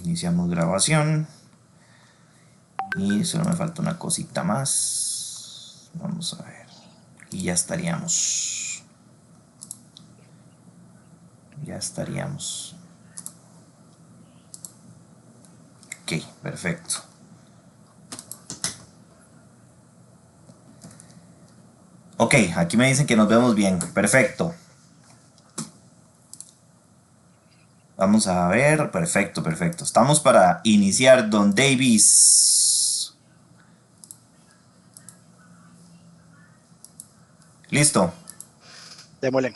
Iniciamos grabación. Y solo me falta una cosita más. Vamos a ver. Y ya estaríamos. Ya estaríamos. Ok, perfecto. Ok, aquí me dicen que nos vemos bien. Perfecto. Vamos a ver. Perfecto, perfecto. Estamos para iniciar, Don Davis. Listo. Démosle.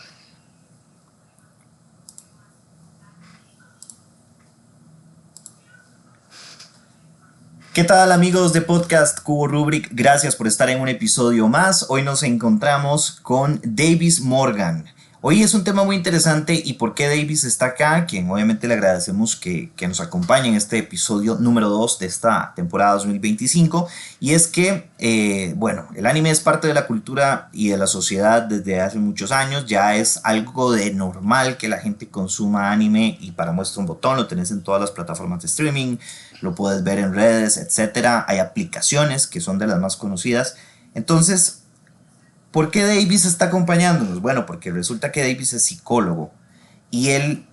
¿Qué tal amigos de Podcast Cubo Rubric? Gracias por estar en un episodio más. Hoy nos encontramos con Davis Morgan. Hoy es un tema muy interesante y por qué Davis está acá, quien obviamente le agradecemos que nos acompañe en este episodio número 2 de esta temporada 2025. Y es que, bueno, el anime es parte de la cultura y de la sociedad desde hace muchos años. Ya es algo de normal que la gente consuma anime y para muestra un botón lo tenés en todas las plataformas de streaming, lo puedes ver en redes, etcétera. Hay aplicaciones que son de las más conocidas. Entonces, ¿por qué Davis está acompañándonos? Bueno, porque resulta que Davis es psicólogo y él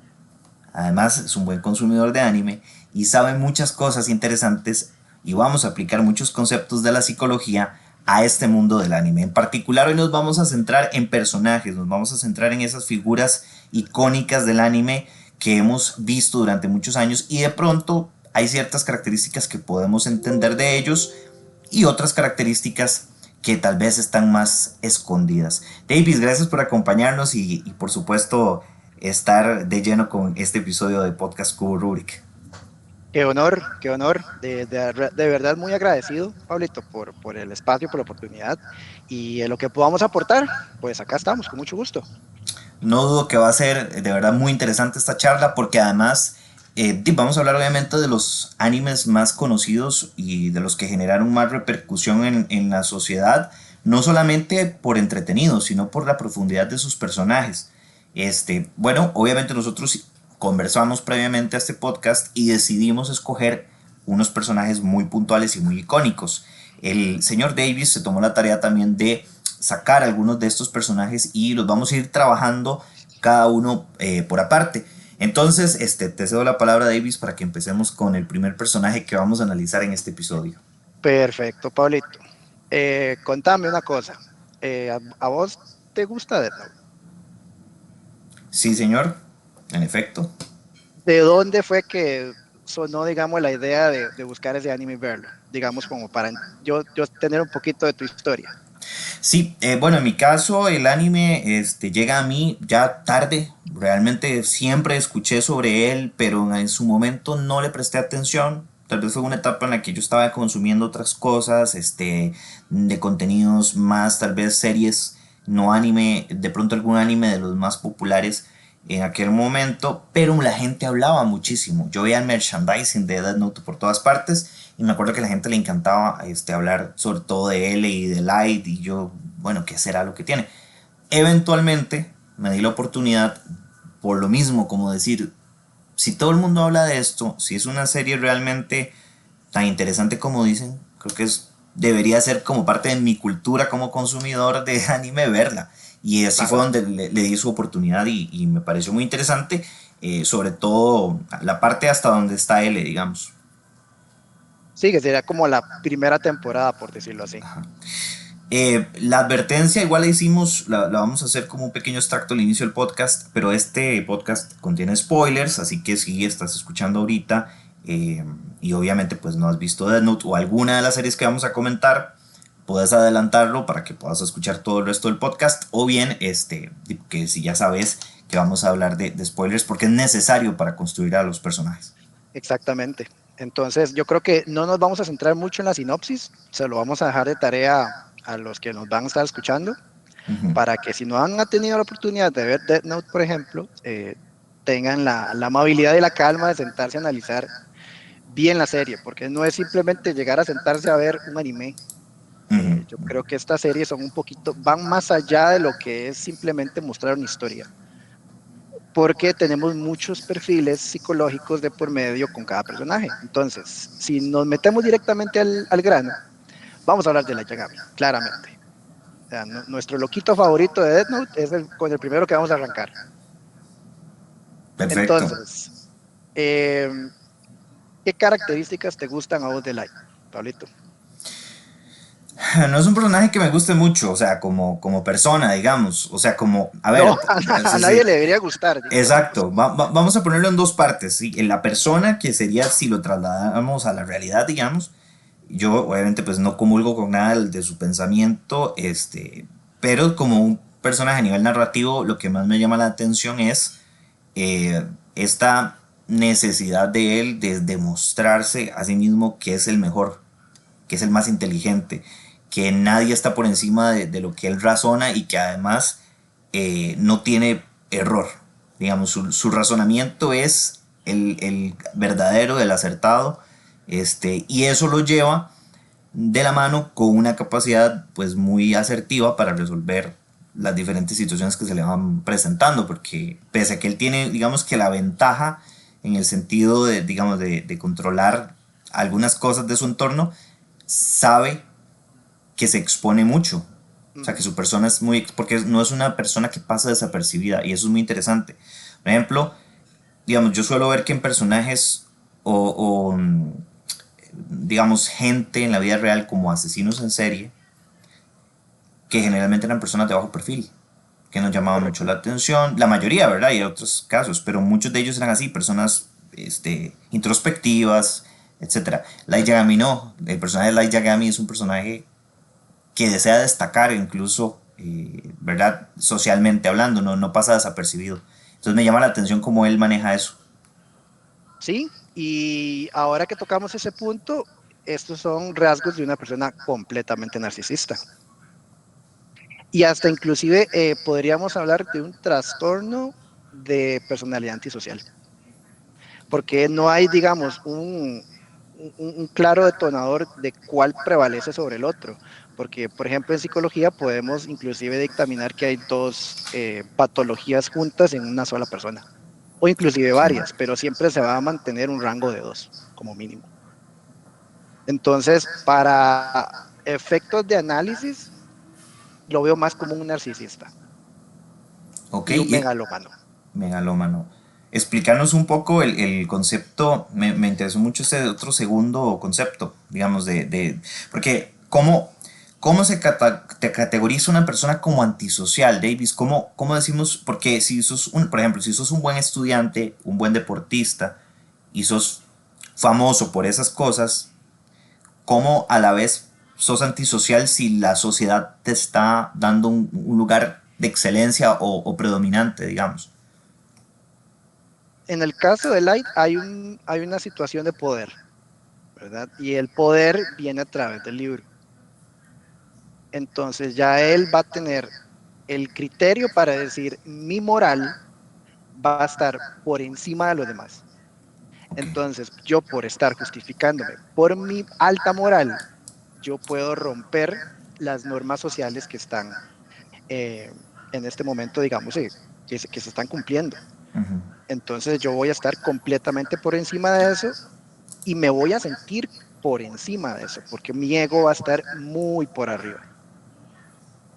además es un buen consumidor de anime y sabe muchas cosas interesantes y vamos a aplicar muchos conceptos de la psicología a este mundo del anime. En particular hoy nos vamos a centrar en personajes, nos vamos a centrar en esas figuras icónicas del anime que hemos visto durante muchos años y de pronto hay ciertas características que podemos entender de ellos y otras características que tal vez están más escondidas. Davis, gracias por acompañarnos y por supuesto estar de lleno con este episodio de Podcast Cubo Rubrik. Qué honor, qué honor. De verdad muy agradecido, Pablito, por el espacio, por la oportunidad y en lo que podamos aportar, pues acá estamos, con mucho gusto. No dudo que va a ser de verdad muy interesante esta charla porque además vamos a hablar obviamente de los animes más conocidos y de los que generaron más repercusión en la sociedad, no solamente por entretenidos, sino por la profundidad de sus personajes. Bueno, obviamente nosotros conversamos previamente a este podcast y decidimos escoger unos personajes muy puntuales y muy icónicos. El señor Davis se tomó la tarea también de sacar algunos de estos personajes y los vamos a ir trabajando cada uno por aparte. Entonces, te cedo la palabra, Davis, para que empecemos con el primer personaje que vamos a analizar en este episodio. Perfecto, Pablito. Contame una cosa. ¿A vos te gusta Death Note? Sí, señor, en efecto. ¿De dónde fue que sonó, digamos, la idea de buscar ese anime y verlo? Digamos, como para yo tener un poquito de tu historia. Sí, bueno, en mi caso el anime llega a mí ya tarde. Realmente siempre escuché sobre él, pero en su momento no le presté atención. Tal vez fue una etapa en la que yo estaba consumiendo otras cosas, de contenidos más, tal vez series, no anime, de pronto algún anime de los más populares en aquel momento, pero la gente hablaba muchísimo. Yo veía el merchandising de Death Note por todas partes y me acuerdo que a la gente le encantaba hablar sobre todo de L y de Light y yo, bueno, ¿qué será lo que tiene? Eventualmente me di la oportunidad, por lo mismo, como decir, si todo el mundo habla de esto, si es una serie realmente tan interesante como dicen, creo que debería ser como parte de mi cultura como consumidor de anime verla. Y así fue Claro. donde le di su oportunidad y me pareció muy interesante, sobre todo la parte hasta donde está L, digamos. Sí, que sería como la primera temporada, por decirlo así. La advertencia igual la hicimos, la vamos a hacer como un pequeño extracto al inicio del podcast, pero este podcast contiene spoilers, así que si estás escuchando ahorita y obviamente pues no has visto Death Note o alguna de las series que vamos a comentar, puedes adelantarlo para que puedas escuchar todo el resto del podcast o bien que si ya sabes que vamos a hablar de spoilers porque es necesario para construir a los personajes. Exactamente. Entonces, yo creo que no nos vamos a centrar mucho en la sinopsis, se lo vamos a dejar de tarea a los que nos van a estar escuchando, Ujú. para que si no han tenido la oportunidad de ver Death Note, por ejemplo, tengan la amabilidad y la calma de sentarse a analizar bien la serie, porque no es simplemente llegar a sentarse a ver un anime. Ujú. Yo creo que estas series son un poquito, van más allá de lo que es simplemente mostrar una historia. porque tenemos muchos perfiles psicológicos de por medio con cada personaje. Entonces, si nos metemos directamente al grano, vamos a hablar de Light Yagami, claramente. O sea, nuestro loquito favorito de Death Note es con el primero que vamos a arrancar. Perfecto. Entonces, eh, ¿qué características te gustan a vos de Light, Pablito? No es un personaje que me guste mucho, o sea, como persona, digamos. O sea, como, a ver, No, a sí, nadie sí, le debería gustar, digamos. exacto. Vamos a ponerlo en dos partes. ¿Sí? En la persona, que sería si lo trasladamos a la realidad, digamos. Yo, obviamente, pues no comulgo con nada de su pensamiento, pero como un personaje a nivel narrativo, lo que más me llama la atención es esta necesidad de él de demostrarse a sí mismo que es el mejor, que es el más inteligente, que nadie está por encima de lo que él razona y que además no tiene error. Digamos, su razonamiento es el verdadero, el acertado, y eso lo lleva de la mano con una capacidad pues muy asertiva para resolver las diferentes situaciones que se le van presentando, porque pese a que él tiene, digamos que la ventaja en el sentido de, digamos, de controlar algunas cosas de su entorno, sabe que se expone mucho. O sea, que su persona es muy... porque no es una persona que pasa desapercibida y eso es muy interesante. Por ejemplo, digamos, yo suelo ver que en personajes o digamos, gente en la vida real como asesinos en serie, que generalmente eran personas de bajo perfil, que nos llamaban mucho Correcto. la atención, la mayoría, ¿verdad? Y hay otros casos, pero muchos de ellos eran así, personas introspectivas, etcétera. Light Yagami no, el personaje de Light Yagami es un personaje que desea destacar incluso, ¿verdad? Socialmente hablando, no pasa desapercibido. Entonces me llama la atención cómo él maneja eso. Sí, y ahora que tocamos ese punto, estos son rasgos de una persona completamente narcisista. Y hasta inclusive podríamos hablar de un trastorno de personalidad antisocial, porque no hay, digamos, un claro detonador de cuál prevalece sobre el otro. Porque, por ejemplo, en psicología podemos inclusive dictaminar que hay dos patologías juntas en una sola persona, o inclusive Sí. varias, pero siempre se va a mantener un rango de dos, como mínimo. Entonces, para efectos de análisis, lo veo más como un narcisista Ok, y un megalómano. megalómano. Explicarnos un poco el concepto, me interesó mucho ese otro segundo concepto, digamos, porque ¿cómo te categoriza una persona como antisocial, Davis? ¿Cómo decimos? Porque si sos por ejemplo, si sos un buen estudiante, un buen deportista y sos famoso por esas cosas, ¿cómo a la vez sos antisocial si la sociedad te está dando un lugar de excelencia o predominante, digamos? En el caso de Light hay una situación de poder, ¿verdad? Y el poder viene a través del libro. Entonces ya él va a tener el criterio para decir mi moral va a estar por encima de los demás. Ok. Entonces yo por estar justificándome por mi alta moral, yo puedo romper las normas sociales que están eh, en este momento, digamos, que se están cumpliendo. Ujú. Entonces yo voy a estar completamente por encima de eso y me voy a sentir por encima de eso, porque mi ego va a estar muy por arriba.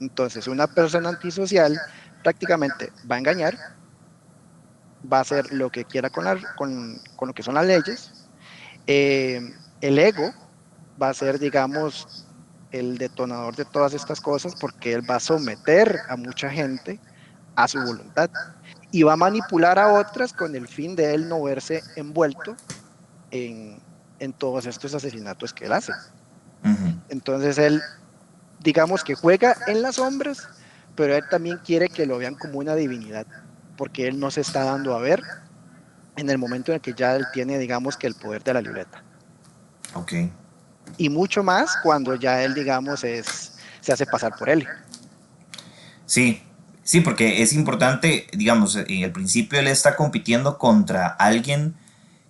Entonces, una persona antisocial prácticamente va a engañar, va a hacer lo que quiera con lo que son las leyes. Eh, el ego va a ser, digamos, el detonador de todas estas cosas porque él va a someter a mucha gente a su voluntad y va a manipular a otras con el fin de él no verse envuelto en todos estos asesinatos que él hace. Ujú. Entonces él, digamos que juega en las sombras, pero él también quiere que lo vean como una divinidad, porque él no se está dando a ver en el momento en el que ya él tiene, digamos que el poder de la libreta. Ok. Y mucho más cuando ya él, digamos, se hace pasar por él. Sí, sí, porque es importante, digamos, en el principio él está compitiendo contra alguien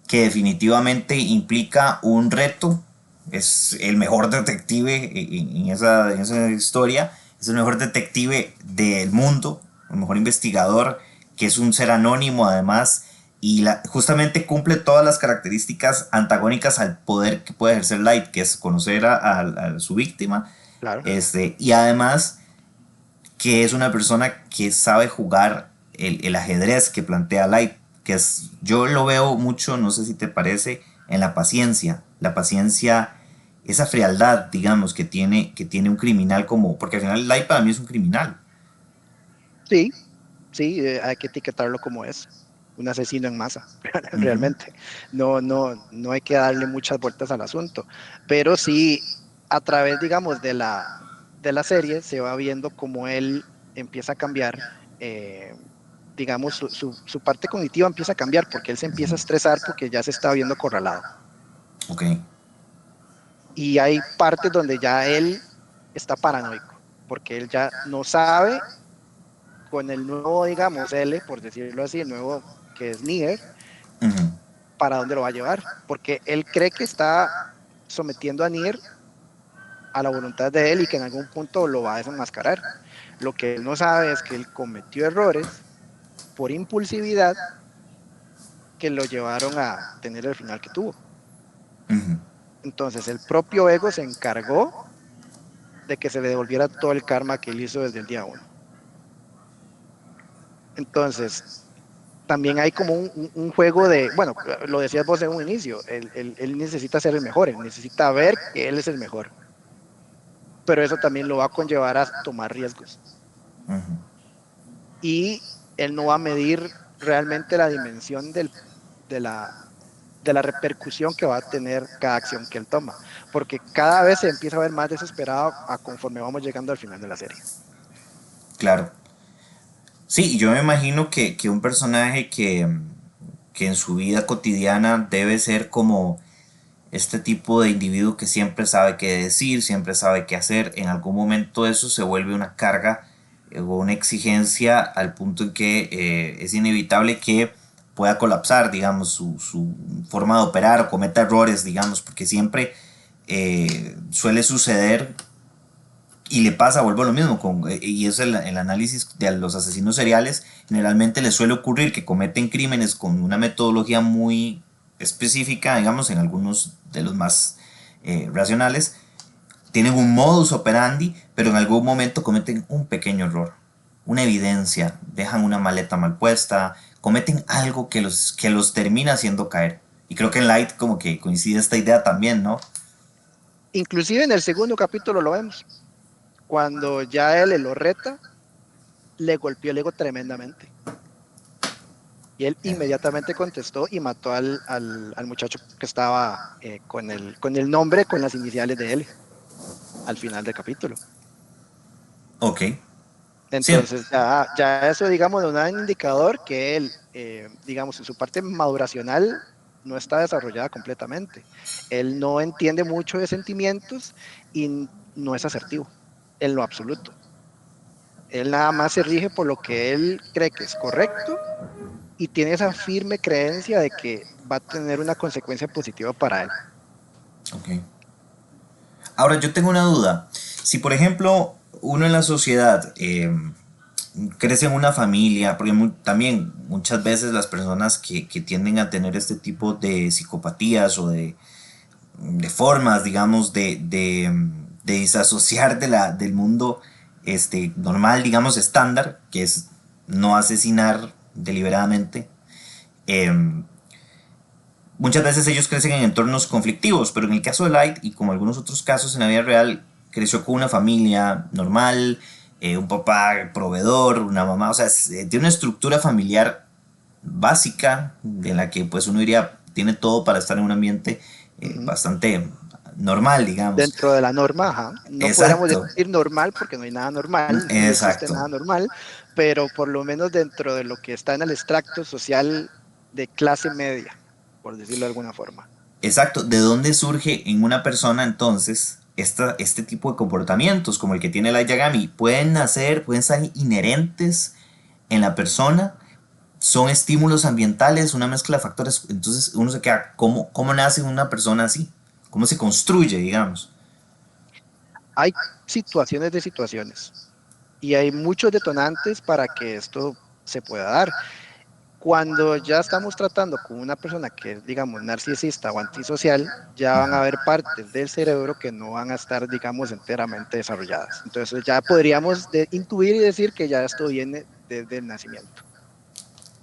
que definitivamente implica un reto. Es el mejor detective en esa historia. Es el mejor detective del mundo, el mejor investigador que es un ser anónimo además, y justamente cumple todas las características antagónicas al poder que puede ejercer Light, que es conocer a su víctima, Claro. y además que es una persona que sabe jugar el ajedrez que plantea Light, que es, yo lo veo mucho, no sé si te parece, en la paciencia, esa frialdad, digamos, que tiene un criminal como, porque al final Light para mí es un criminal. Sí, sí, hay que etiquetarlo como es, un asesino en masa, Ujú, realmente. No hay que darle muchas vueltas al asunto, pero sí, a través, digamos, de la serie se va viendo cómo él empieza a cambiar, eh, digamos, su parte cognitiva empieza a cambiar porque él se empieza a estresar porque ya se está viendo acorralado. ok. Y hay partes donde ya él está paranoico, porque él ya no sabe con el nuevo, digamos, L, por decirlo así, el nuevo que es Nier, Ujú, para dónde lo va a llevar, porque él cree que está sometiendo a Nier a la voluntad de él y que en algún punto lo va a desenmascarar. Lo que él no sabe es que él cometió errores por impulsividad que lo llevaron a tener el final que tuvo. ujú. Entonces el propio ego se encargó de que se le devolviera todo el karma que él hizo desde el día uno. Entonces, también hay como un juego de, bueno, lo decías vos en un inicio, él necesita ser el mejor, él necesita ver que él es el mejor, pero eso también lo va a conllevar a tomar riesgos y él no va a medir realmente la dimensión de, la, de la repercusión que va a tener cada acción que él toma, porque cada vez se empieza a ver más desesperado a conforme vamos llegando al final de la serie. Claro. Sí, yo me imagino que un personaje que en su vida cotidiana debe ser como este tipo de individuo que siempre sabe qué decir, siempre sabe qué hacer, en algún momento eso se vuelve una carga o una exigencia al punto en que es inevitable que pueda colapsar, digamos, su forma de operar o cometa errores, digamos, porque siempre suele suceder y le pasa, vuelvo a lo mismo, y es el análisis de los asesinos seriales, generalmente les suele ocurrir que cometen crímenes con una metodología muy específica, digamos, en algunos de los más racionales, tienen un modus operandi, pero en algún momento cometen un pequeño error, una evidencia, dejan una maleta mal puesta, cometen algo que los termina haciendo caer. Y creo que en Light como que coincide esta idea también, ¿no? Inclusive en el segundo capítulo lo vemos, cuando ya él lo reta, le golpeó el ego tremendamente. Y él inmediatamente contestó y mató al muchacho que estaba con el nombre, con las iniciales de él, al final del capítulo. Ok. Sí. Entonces, ya eso, digamos, nos da un indicador que él, digamos, en su parte maduracional no está desarrollada completamente. Él no entiende mucho de sentimientos y no es asertivo en lo absoluto. Él nada más se rige por lo que él cree que es correcto y tiene esa firme creencia de que va a tener una consecuencia positiva para él. Ok. Ahora yo tengo una duda. Si por ejemplo uno en la sociedad crece en una familia, porque también muchas veces las personas que tienden a tener este tipo de psicopatías o de formas, digamos, de disasociar del mundo normal, digamos, estándar, que es no asesinar deliberadamente, eh, muchas veces ellos crecen en entornos conflictivos, pero en el caso de Light, y como algunos otros casos en la vida real, creció con una familia normal, un papá proveedor, una mamá, o sea, tiene una estructura familiar básica en la que pues uno diría tiene todo para estar en un ambiente Ujú. bastante normal, digamos. Dentro de la norma, ajá. No podríamos Exacto, decir normal porque no hay nada normal, ni existe exacto. nada normal, pero por lo menos dentro de lo que está en el extracto social de clase media, por decirlo de alguna forma. Exacto, ¿de dónde surge en una persona entonces este tipo de comportamientos como el que tiene la Yagami? Pueden nacer, pueden ser inherentes en la persona, son estímulos ambientales, una mezcla de factores, entonces uno se queda, ¿cómo nace una persona así? ¿Cómo se construye, digamos? Hay situaciones de situaciones y hay muchos detonantes para que esto se pueda dar. Cuando ya estamos tratando con una persona que es, digamos, narcisista o antisocial, ya van a haber partes del cerebro que no van a estar, digamos, enteramente desarrolladas. Entonces ya podríamos intuir y decir que ya esto viene desde el nacimiento.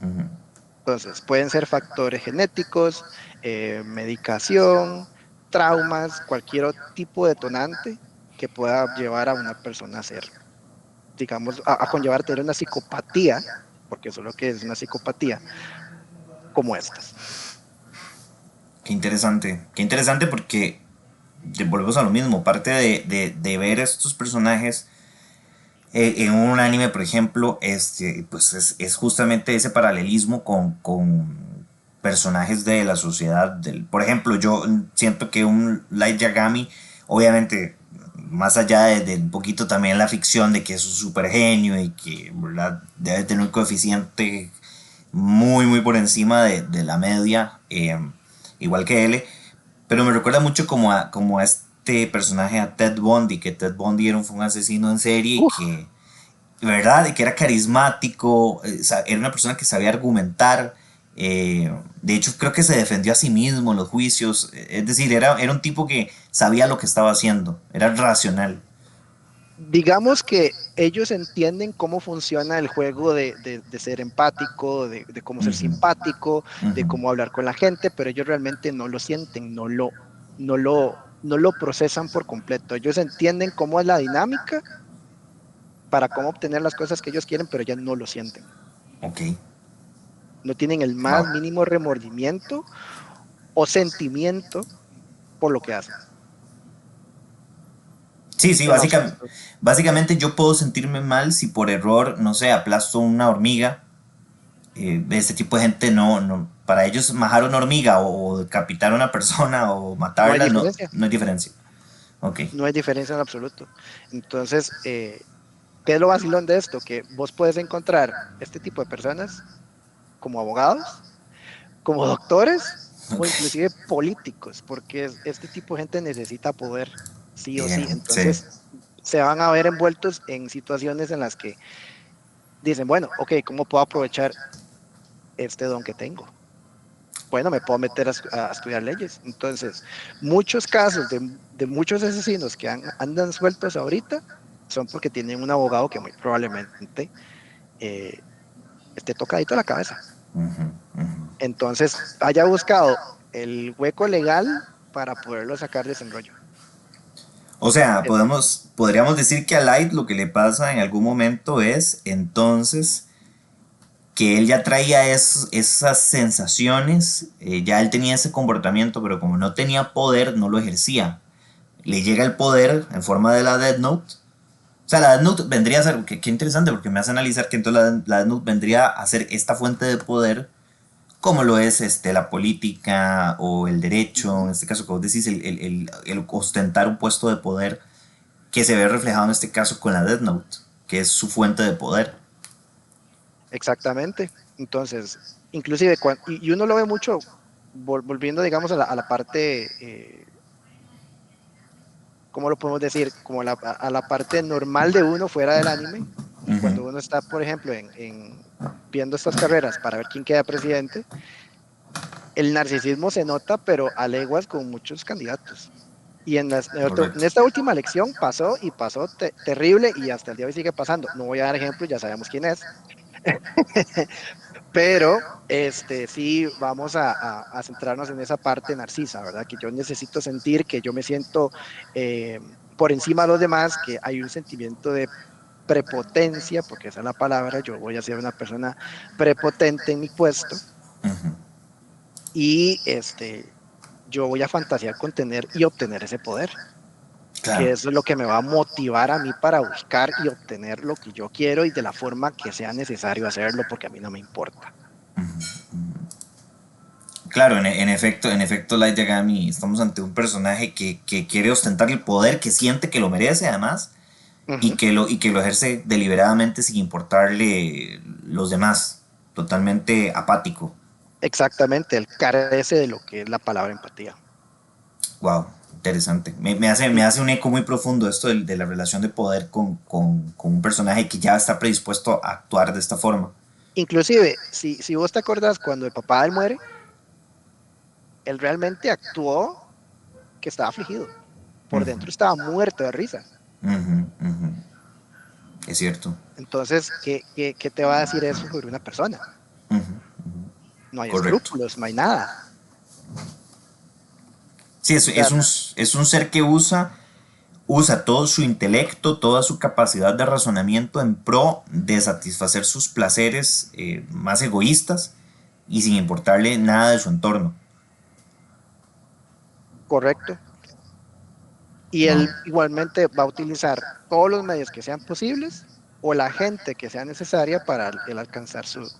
Ujú. Entonces, pueden ser factores genéticos, medicación, traumas, cualquier tipo de detonante que pueda llevar a una persona a ser, digamos, a conllevar tener una psicopatía, porque eso es lo que es una psicopatía, como estas. Qué interesante porque volvemos a lo mismo, parte de ver estos personajes en un anime, por ejemplo, pues es justamente ese paralelismo con personajes de la sociedad. Por ejemplo, yo siento que un Light Yagami, obviamente, más allá de un poquito también la ficción de que es un super genio y que, ¿verdad?, debe tener un coeficiente muy por encima de la media, igual que L, pero me recuerda mucho como a este personaje, a Ted Bundy, que Ted Bundy fue un asesino en serie y Uf, que, ¿verdad? Y que era carismático, era una persona que sabía argumentar. De hecho, creo que se defendió a sí mismo en los juicios. Es decir, era un tipo que sabía lo que estaba haciendo, era racional. digamos que ellos entienden cómo funciona el juego de ser empático, de cómo ser Ujú, simpático, de ujú. cómo hablar con la gente, pero ellos realmente no lo sienten, no lo procesan por completo. Ellos entienden cómo es la dinámica para cómo obtener las cosas que ellos quieren, pero ya no lo sienten. Ok. No tienen el más Wow. mínimo remordimiento o sentimiento por lo que hacen, Sí, sí, en absoluto. básicamente yo puedo sentirme mal si por error, no sé, aplasto una hormiga. Este tipo de gente para ellos majar una hormiga o decapitar a una persona o No hay matarla, diferencia, no hay diferencia. Ok. no hay diferencia en absoluto. Entonces, ¿qué es lo vacilón de esto? Que vos puedes encontrar este tipo de personas como abogados, como doctores o Ok. inclusive políticos, porque este tipo de gente necesita poder, sí o sí. Sí. Entonces, se van a ver envueltos en situaciones en las que dicen, bueno, ok, ¿cómo puedo aprovechar este don que tengo? Bueno, me puedo meter a estudiar leyes. Entonces, muchos casos de muchos asesinos que andan sueltos ahorita son porque tienen un abogado que muy probablemente eh, esté tocadito a la cabeza. Ujú, ujú. Entonces, haya buscado el hueco legal para poderlo sacar de ese embrollo. O sea, Eh, podríamos decir que a Light lo que le pasa en algún momento es entonces que él ya traía esas sensaciones, ya él tenía ese comportamiento, pero como no tenía poder, no lo ejercía. Le llega el poder en forma de la Death Note. O sea, la Death Note vendría a ser, qué interesante, porque me hace analizar que entonces la Death Note vendría a ser esta fuente de poder, como lo es la política o el derecho, Ujú. en este caso, como decís, el ostentar un puesto de poder, que se ve reflejado en este caso con la Death Note, que es su fuente de poder. Exactamente. Entonces, inclusive, y uno lo ve mucho, volviendo, digamos, a la parte, ¿cómo lo podemos decir? Como a la parte normal de uno fuera del anime. Y Ujú. cuando uno está, por ejemplo, viendo estas carreras para ver quién queda presidente, el narcisismo se nota, pero a leguas con muchos candidatos. Y en Correcto. esta última elección pasó y pasó terrible y hasta el día de hoy sigue pasando. No voy a dar ejemplos, ya sabemos quién es, pero sí vamos a centrarnos en esa parte narcisa, ¿verdad? Que yo necesito sentir que yo me siento eh, por encima de los demás, que hay un sentimiento de prepotencia, porque esa es la palabra, yo voy a ser una persona prepotente en mi puesto Ujú. y yo voy a fantasear con tener y obtener ese poder, que Claro. eso es lo que me va a motivar a mí para buscar y obtener lo que yo quiero y de la forma que sea necesario hacerlo, porque a mí no me importa. Claro, en efecto, Light Yagami, estamos ante un personaje que quiere ostentar el poder, que siente que lo merece además, y Ujú. que lo ejerce deliberadamente sin importarle los demás, totalmente apático. Exactamente, él carece de lo que es la palabra empatía. Wow, interesante. Me hace un eco muy profundo esto de la relación de poder con un personaje que ya está predispuesto a actuar de esta forma. Inclusive, si vos te acordás cuando el papá de él muere, él realmente actuó que estaba afligido. Por Ujú, dentro estaba muerto de risa. ujú, ujú. Es cierto. Entonces, ¿qué te va a decir eso sobre una persona? Ujú, ujú. No hay Correcto. escrúpulos, no hay nada. Sí, O sea, es un ser que usa todo su intelecto, toda su capacidad de razonamiento en pro de satisfacer sus placeres más egoístas y sin importarle nada de su entorno. correcto. Y Wow. él igualmente va a utilizar todos los medios que sean posibles o la gente que sea necesaria para él alcanzar su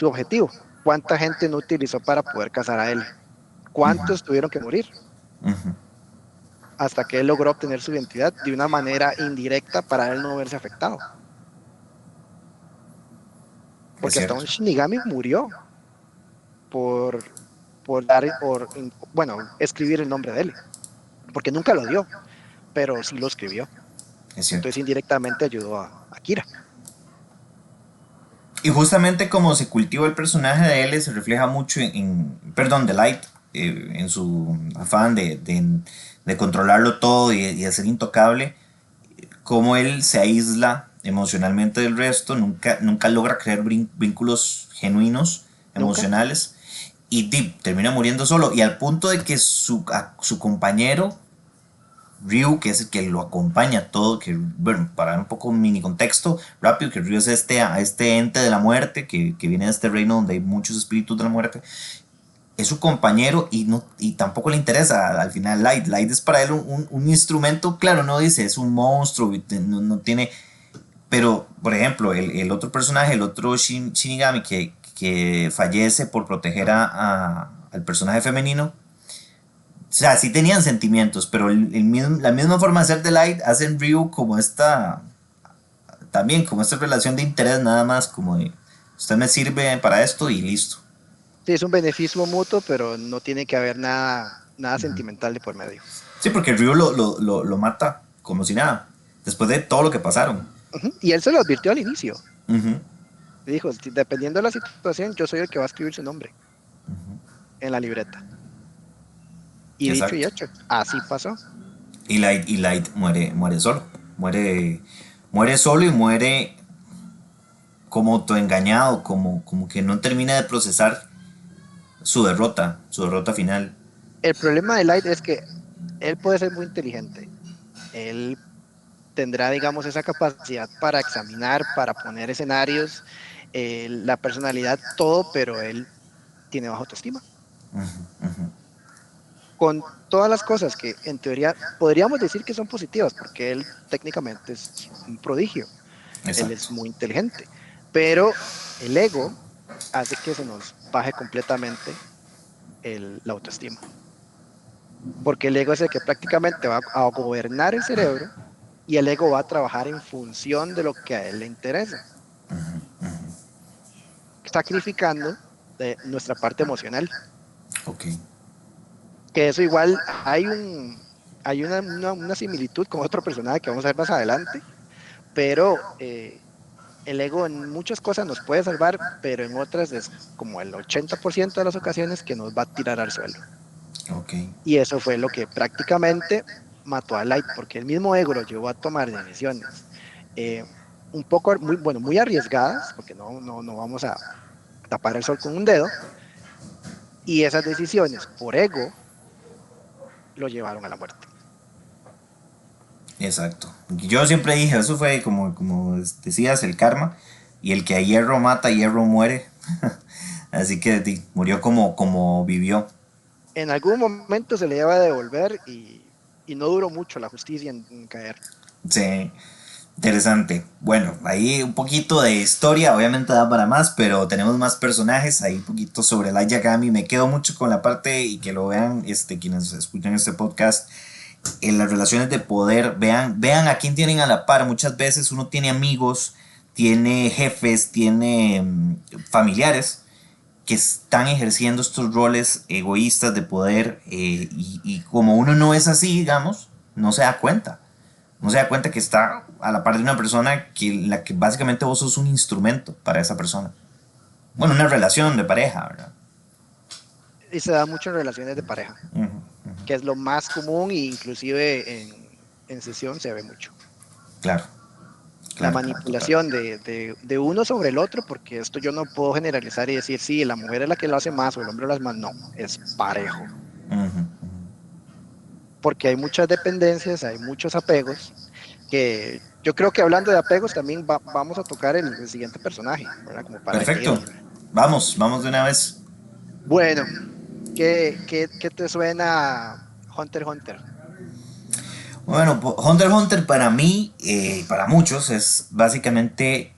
objetivo. ¿Cuánta gente no utilizó para poder cazar a él? Ujú, ¿Cuántos tuvieron que morir? ujú. Hasta que él logró obtener su identidad de una manera indirecta para él no verse afectado. Es Porque hasta un cierto, Shinigami murió por, bueno, escribir el nombre de él, porque nunca lo dio, pero sí lo escribió. es cierto. Entonces indirectamente ayudó a Kira. Y justamente como se cultiva el personaje de L se refleja mucho perdón, de Light, en su afán de controlarlo todo y de ser intocable, como él se aísla emocionalmente del resto, nunca logra crear vínculos genuinos, Nunca. emocionales, y termina muriendo solo, y al punto de que su compañero, Ryu, que es el que lo acompaña todo, que, bueno, para dar un poco un mini contexto rápido, que Ryu es este ente de la muerte, que viene de este reino donde hay muchos espíritus de la muerte, es su compañero y tampoco le interesa al final Light. Light es para él un instrumento, claro, no dice, es un monstruo, no tiene. Pero, por ejemplo, el otro personaje, el otro Shinigami que fallece por proteger al personaje femenino, o sea, sí tenían sentimientos, pero la misma forma de ser de Light hacen Ryu como también como esta relación de interés nada más, como de, usted me sirve para esto y listo. Sí, es un beneficio mutuo, pero no tiene que haber nada sentimental de por medio. Sí, porque Ryu lo mata como si nada, después de todo lo que pasaron. Ujú. Y él se lo advirtió al inicio. Ujú, Le dijo, Dependiendo de la situación, yo soy el que va a escribir su nombre en la libreta". Y dicho y exacto. hecho, así pasó. Y Light muere solo. Muere solo y muere como autoengañado, como que no termina de procesar su derrota final. El problema de Light es que él puede ser muy inteligente. Él tendrá, digamos, esa capacidad para examinar, para poner escenarios, la personalidad, todo, pero él tiene baja autoestima. Con todas las cosas que en teoría podríamos decir que son positivas, porque él técnicamente es un prodigio, él Exacto. es muy inteligente, pero el ego hace que se nos baje completamente la autoestima, porque el ego es el que prácticamente va a gobernar el cerebro y el ego va a trabajar en función de lo que a él le interesa, sacrificando de nuestra parte emocional. Ok. Que eso igual hay una similitud con otro personaje que vamos a ver más adelante, pero el ego en muchas cosas nos puede salvar, pero en otras es como el 80% de las ocasiones que nos va a tirar al suelo. Ok. Y eso fue lo que prácticamente mató a Light, porque el mismo ego lo llevó a tomar decisiones eh, un poco, muy, bueno, muy arriesgadas, porque no vamos a tapar el sol con un dedo, y esas decisiones por ego lo llevaron a la muerte. Exacto. Yo siempre dije, eso fue como decías, el karma. Y el que a hierro mata, a hierro muere. Así que murió como vivió. En algún momento se le iba a devolver y no duró mucho la justicia en caer. Sí. Interesante. Bueno, ahí un poquito de historia, obviamente da para más, pero tenemos más personajes, ahí un poquito sobre Light Yagami. Me quedo mucho con la parte y que lo vean quienes escuchan este podcast, en las relaciones de poder, vean a quién tienen a la par. Muchas veces uno tiene amigos, tiene jefes, tiene familiares que están ejerciendo estos roles egoístas de poder y como uno no es así, digamos, no se da cuenta. No se da cuenta que está a la par de una persona la que básicamente vos sos un instrumento para esa persona. Bueno, una relación de pareja, ¿verdad? Y se da mucho en relaciones de pareja, Uh -huh, uh -huh. que es lo más común e inclusive en sesión se ve mucho. Claro, La claro, claro, total. manipulación de uno sobre el otro, porque esto yo no puedo generalizar y decir, sí, la mujer es la que lo hace más o el hombre lo hace más, no, es parejo, Uh -huh, uh -huh. porque hay muchas dependencias, hay muchos apegos, que yo creo que hablando de apegos también vamos a tocar el siguiente personaje, ¿verdad? Como para Perfecto. irnos. Vamos, vamos de una vez. Bueno, ¿qué te suena Hunter x Hunter? Bueno, Hunter x Hunter para mí, para muchos, es básicamente,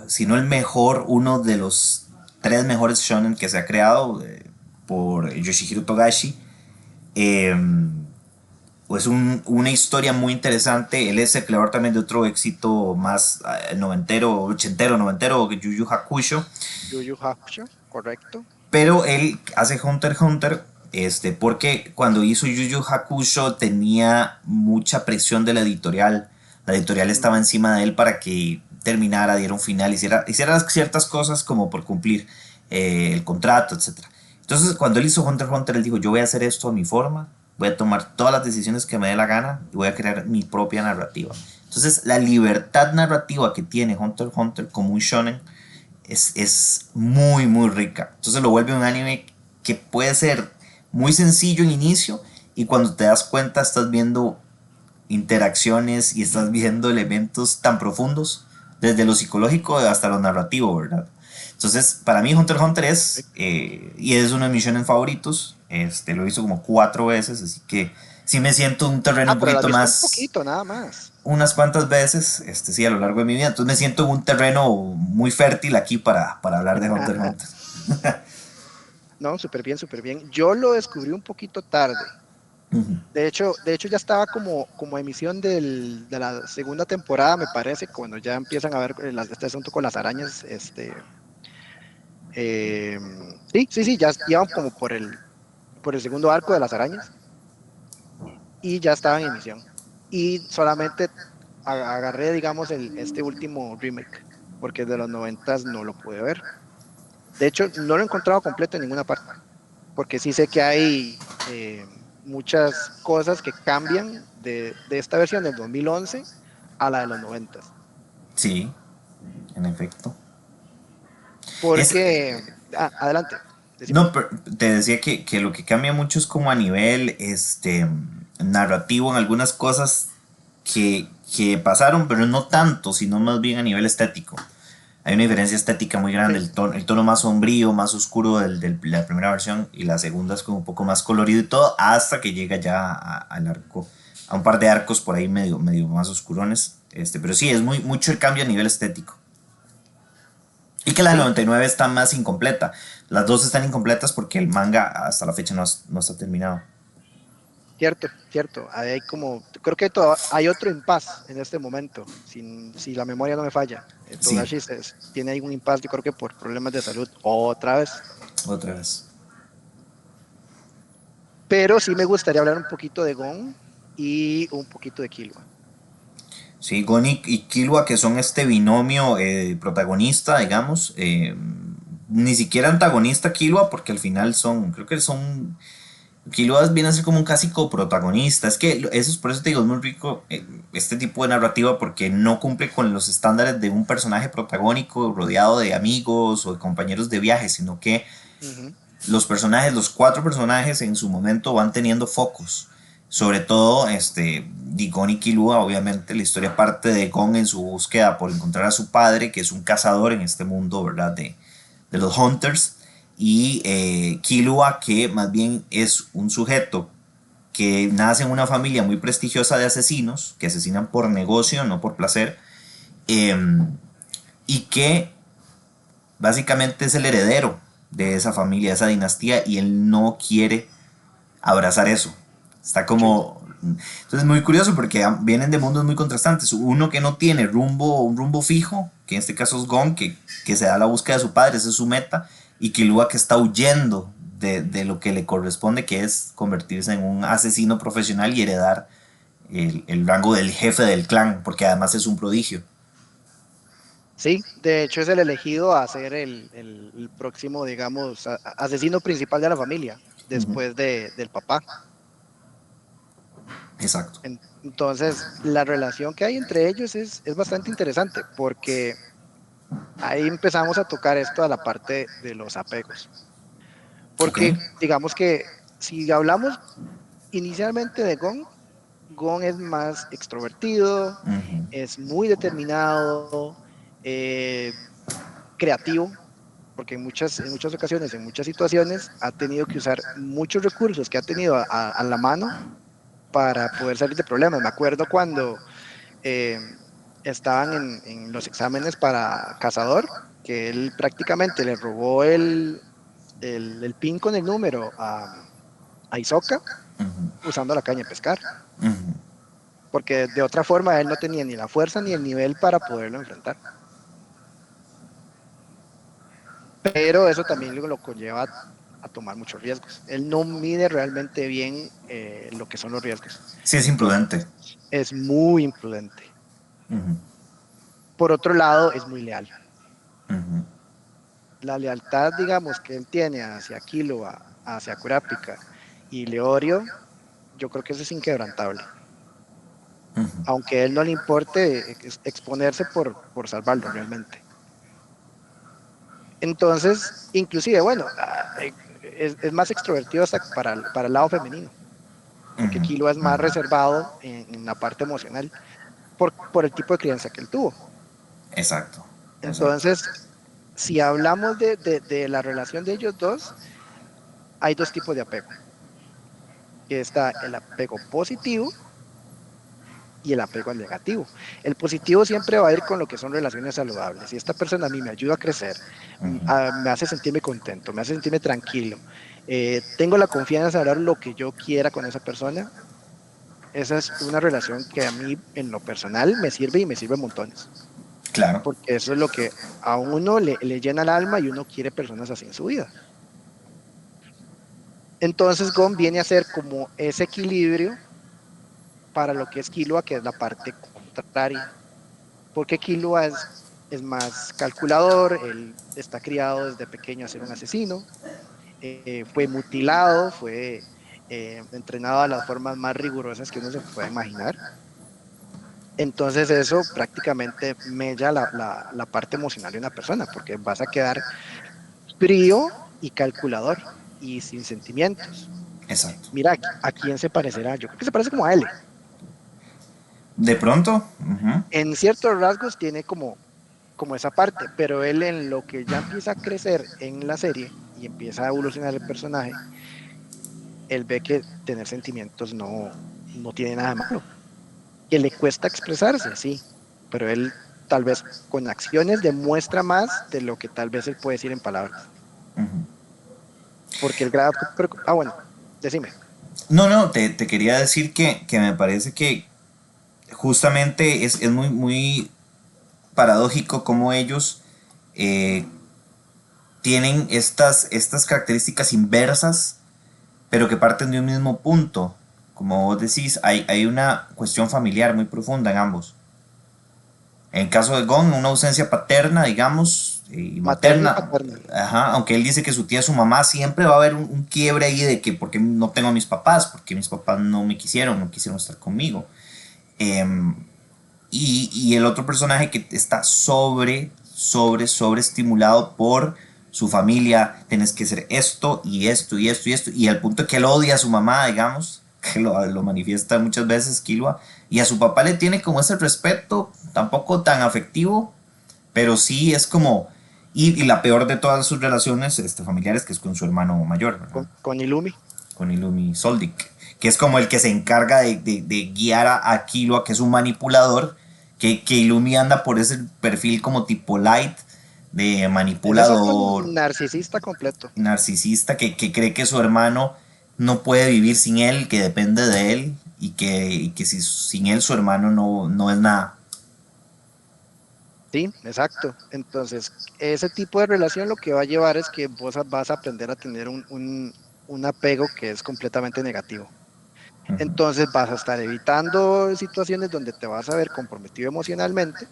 si no el mejor, uno de los tres mejores shonen que se ha creado por Yoshihiro Togashi. Eh, pues una historia muy interesante. Él es el creador también de otro éxito más noventero, ochentero, noventero, Yu Yu Hakusho. Yu Yu Hakusho, correcto. Pero él hace Hunter x Hunter porque cuando hizo Yu Yu Hakusho tenía mucha presión de la editorial. La editorial estaba encima de él para que terminara, diera un final, hiciera ciertas cosas como por cumplir el contrato, etc. Entonces, cuando él hizo Hunter x Hunter, él dijo, yo voy a hacer esto a mi forma, voy a tomar todas las decisiones que me dé la gana y voy a crear mi propia narrativa. Entonces, la libertad narrativa que tiene Hunter x Hunter como un shonen es muy, muy rica. Entonces lo vuelve un anime que puede ser muy sencillo en inicio y cuando te das cuenta estás viendo interacciones y estás viendo elementos tan profundos, desde lo psicológico hasta lo narrativo, ¿verdad? Entonces, para mí Hunter x Hunter y es uno de mis shonen favoritos, lo he visto como 4 veces, así que sí me siento un terreno un Pero la has poquito visto un más, poquito, nada más. unas cuantas veces, sí, a lo largo de mi vida. Entonces me siento en un terreno muy fértil aquí para hablar de Hunter x Hunter. No, súper bien, súper bien. Yo lo descubrí un poquito tarde. De hecho ya estaba como emisión de la segunda temporada, me parece, cuando ya empiezan a ver este asunto con las arañas. Eh, sí, ya iban como por el segundo arco de las arañas y ya estaba en emisión. Y solamente agarré, digamos, este último remake, porque de los 90 no lo pude ver. De hecho, no lo he encontrado completo en ninguna parte, porque sí sé que hay muchas cosas que cambian de esta versión del 2011 a la de los 90. Sí, en efecto. Es, Porque, adelante, decime. no, te decía que lo que cambia mucho es como a nivel narrativo en algunas cosas que pasaron, pero no tanto, sino más bien a nivel estético. Hay una diferencia estética muy grande, Sí, el tono más sombrío, más oscuro de la primera versión y la segunda es como un poco más colorido y todo, hasta que llega ya al arco, a un par de arcos por ahí medio más oscurones. Pero sí, es mucho el cambio a nivel estético. Y que la de sí, 99 está más incompleta. Las dos están incompletas porque el manga hasta la fecha no está terminado. cierto, cierto. Creo que hay otro impasse en este momento, si la memoria no me falla. Sí, Togashi tiene ahí un impasse, yo creo que por problemas de salud, otra vez. otra vez. Pero sí me gustaría hablar un poquito de Gon y un poquito de Killua. Sí, Gon y Killua, que son este binomio protagonista, digamos. Ni siquiera antagonista Killua, porque al final creo que son. Killua viene a ser como un casi coprotagonista. Es que eso es por eso te digo, es muy rico este tipo de narrativa porque no cumple con los estándares de un personaje protagónico rodeado de amigos o de compañeros de viaje, sino que Ujú. los 4 personajes en su momento van teniendo focos. Sobre todo, Gon y Killua, obviamente la historia parte de Gon en su búsqueda por encontrar a su padre, que es un cazador en este mundo, ¿verdad? De los Hunters. Y Killua, que más bien es un sujeto que nace en una familia muy prestigiosa de asesinos, que asesinan por negocio, no por placer, eh, y que básicamente es el heredero de esa familia, de esa dinastía, y él no quiere abrazar eso. Está Sí, como. Entonces es muy curioso porque vienen de mundos muy contrastantes. Uno que no tiene un rumbo fijo, que en este caso es Gon, que se da la búsqueda de su padre, esa es su meta, y Killua que está huyendo de lo que le corresponde, que es convertirse en un asesino profesional y heredar el rango del jefe del clan, porque además es un prodigio. Sí, de hecho es el elegido a ser el próximo, digamos, asesino principal de la familia, Ujú. después del papá. Exacto. Entonces, la relación que hay entre ellos es bastante interesante porque ahí empezamos a tocar esto a la parte de los apegos. Ok. Porque digamos que si hablamos inicialmente de Gon, Gon es más extrovertido, Ujú. es muy determinado, eh, creativo, porque en muchas ocasiones, en muchas situaciones, ha tenido que usar muchos recursos que ha tenido a la mano para poder salir de problemas. Me acuerdo cuando eh, estaban en los exámenes para cazador, que él prácticamente le robó el pin con el número a Hisoka Ujú. usando la caña de pescar, Ujú. porque de otra forma él no tenía ni la fuerza ni el nivel para poderlo enfrentar. Pero eso también lo conlleva a tomar muchos riesgos. Él no mide realmente bien lo que son los riesgos. Sí, es Entonces, imprudente. es muy imprudente. Ujú. Por otro lado, es muy leal. Ujú. La lealtad, digamos, que él tiene hacia Killua, hacia Kurapika y Leorio, yo creo que eso es inquebrantable. Ujú. Aunque a él no le importe exponerse por salvarlo realmente. Entonces, inclusive, bueno, es más extrovertido hasta para el lado femenino, porque Ujú. Killua es más Ujú. reservado en la parte emocional por el tipo de crianza que él tuvo. Exacto. Exacto. Entonces, si hablamos de la relación de ellos dos, hay dos tipos de apego, que está el apego positivo y el apego al negativo. El positivo siempre va a ir con lo que son relaciones saludables. Si esta persona a mí me ayuda a crecer, Ujú. me hace sentirme contento, me hace sentirme tranquilo, tengo la confianza de hablar lo que yo quiera con esa persona, esa es una relación que a mí en lo personal me sirve y me sirve montones, Claro. porque eso es lo que a uno le llena el alma y uno quiere personas así en su vida. Entonces Gon viene a ser como ese equilibrio para lo que es Killua, que es la parte contraria, porque Killua es más calculador, él está criado desde pequeño a ser un asesino, fue mutilado, fue entrenado a las formas más rigurosas que uno se pueda imaginar. Entonces eso prácticamente mella la parte emocional de una persona, porque vas a quedar frío y calculador y sin sentimientos. Exacto. Mira, ¿a quién se parecerá? Yo creo que se parece como a L. De pronto. Ujú. En ciertos rasgos tiene como esa parte, pero él en lo que ya empieza a crecer en la serie y empieza a evolucionar el personaje, él ve que tener sentimientos no tiene nada de malo, que le cuesta expresarse, sí, pero él tal vez con acciones demuestra más de lo que tal vez él puede decir en palabras, Ujú. porque el bueno, decime. No, no, te quería decir que me parece que justamente es muy, muy paradójico cómo ellos eh, tienen estas características inversas, pero que parten de un mismo punto. Como vos decís, hay una cuestión familiar muy profunda en ambos. En el caso de Gon, una ausencia paterna, digamos, y Materna y materna, paterna. ajá, aunque él dice que su tía es su mamá, siempre va a haber un quiebre ahí de que porque no tengo a mis papás, porque mis papás no me quisieron, no quisieron estar conmigo. Em, y el otro personaje que está sobre estimulado por su familia, tienes que hacer esto y esto y esto y esto, y al punto que él odia a su mamá, digamos, que lo manifiesta muchas veces Killua, y a su papá le tiene como ese respeto, tampoco tan afectivo, pero sí es como, y la peor de todas sus relaciones familiares, que es con su hermano mayor, ¿verdad? Con Ilumi. Con Illumi Soldic, que es como el que se encarga de guiar a Killua, que es un manipulador, que Illumi anda por ese perfil como tipo light, de Ese es otro manipulador, narcisista completo. narcisista, que cree que su hermano no puede vivir sin él, que depende de él, y que si, sin él su hermano no es nada. Sí, exacto. Entonces, ese tipo de relación lo que va a llevar es que vos vas a aprender a tener un apego que es completamente negativo. Ujú, Entonces vas a estar evitando situaciones donde te vas a ver comprometido emocionalmente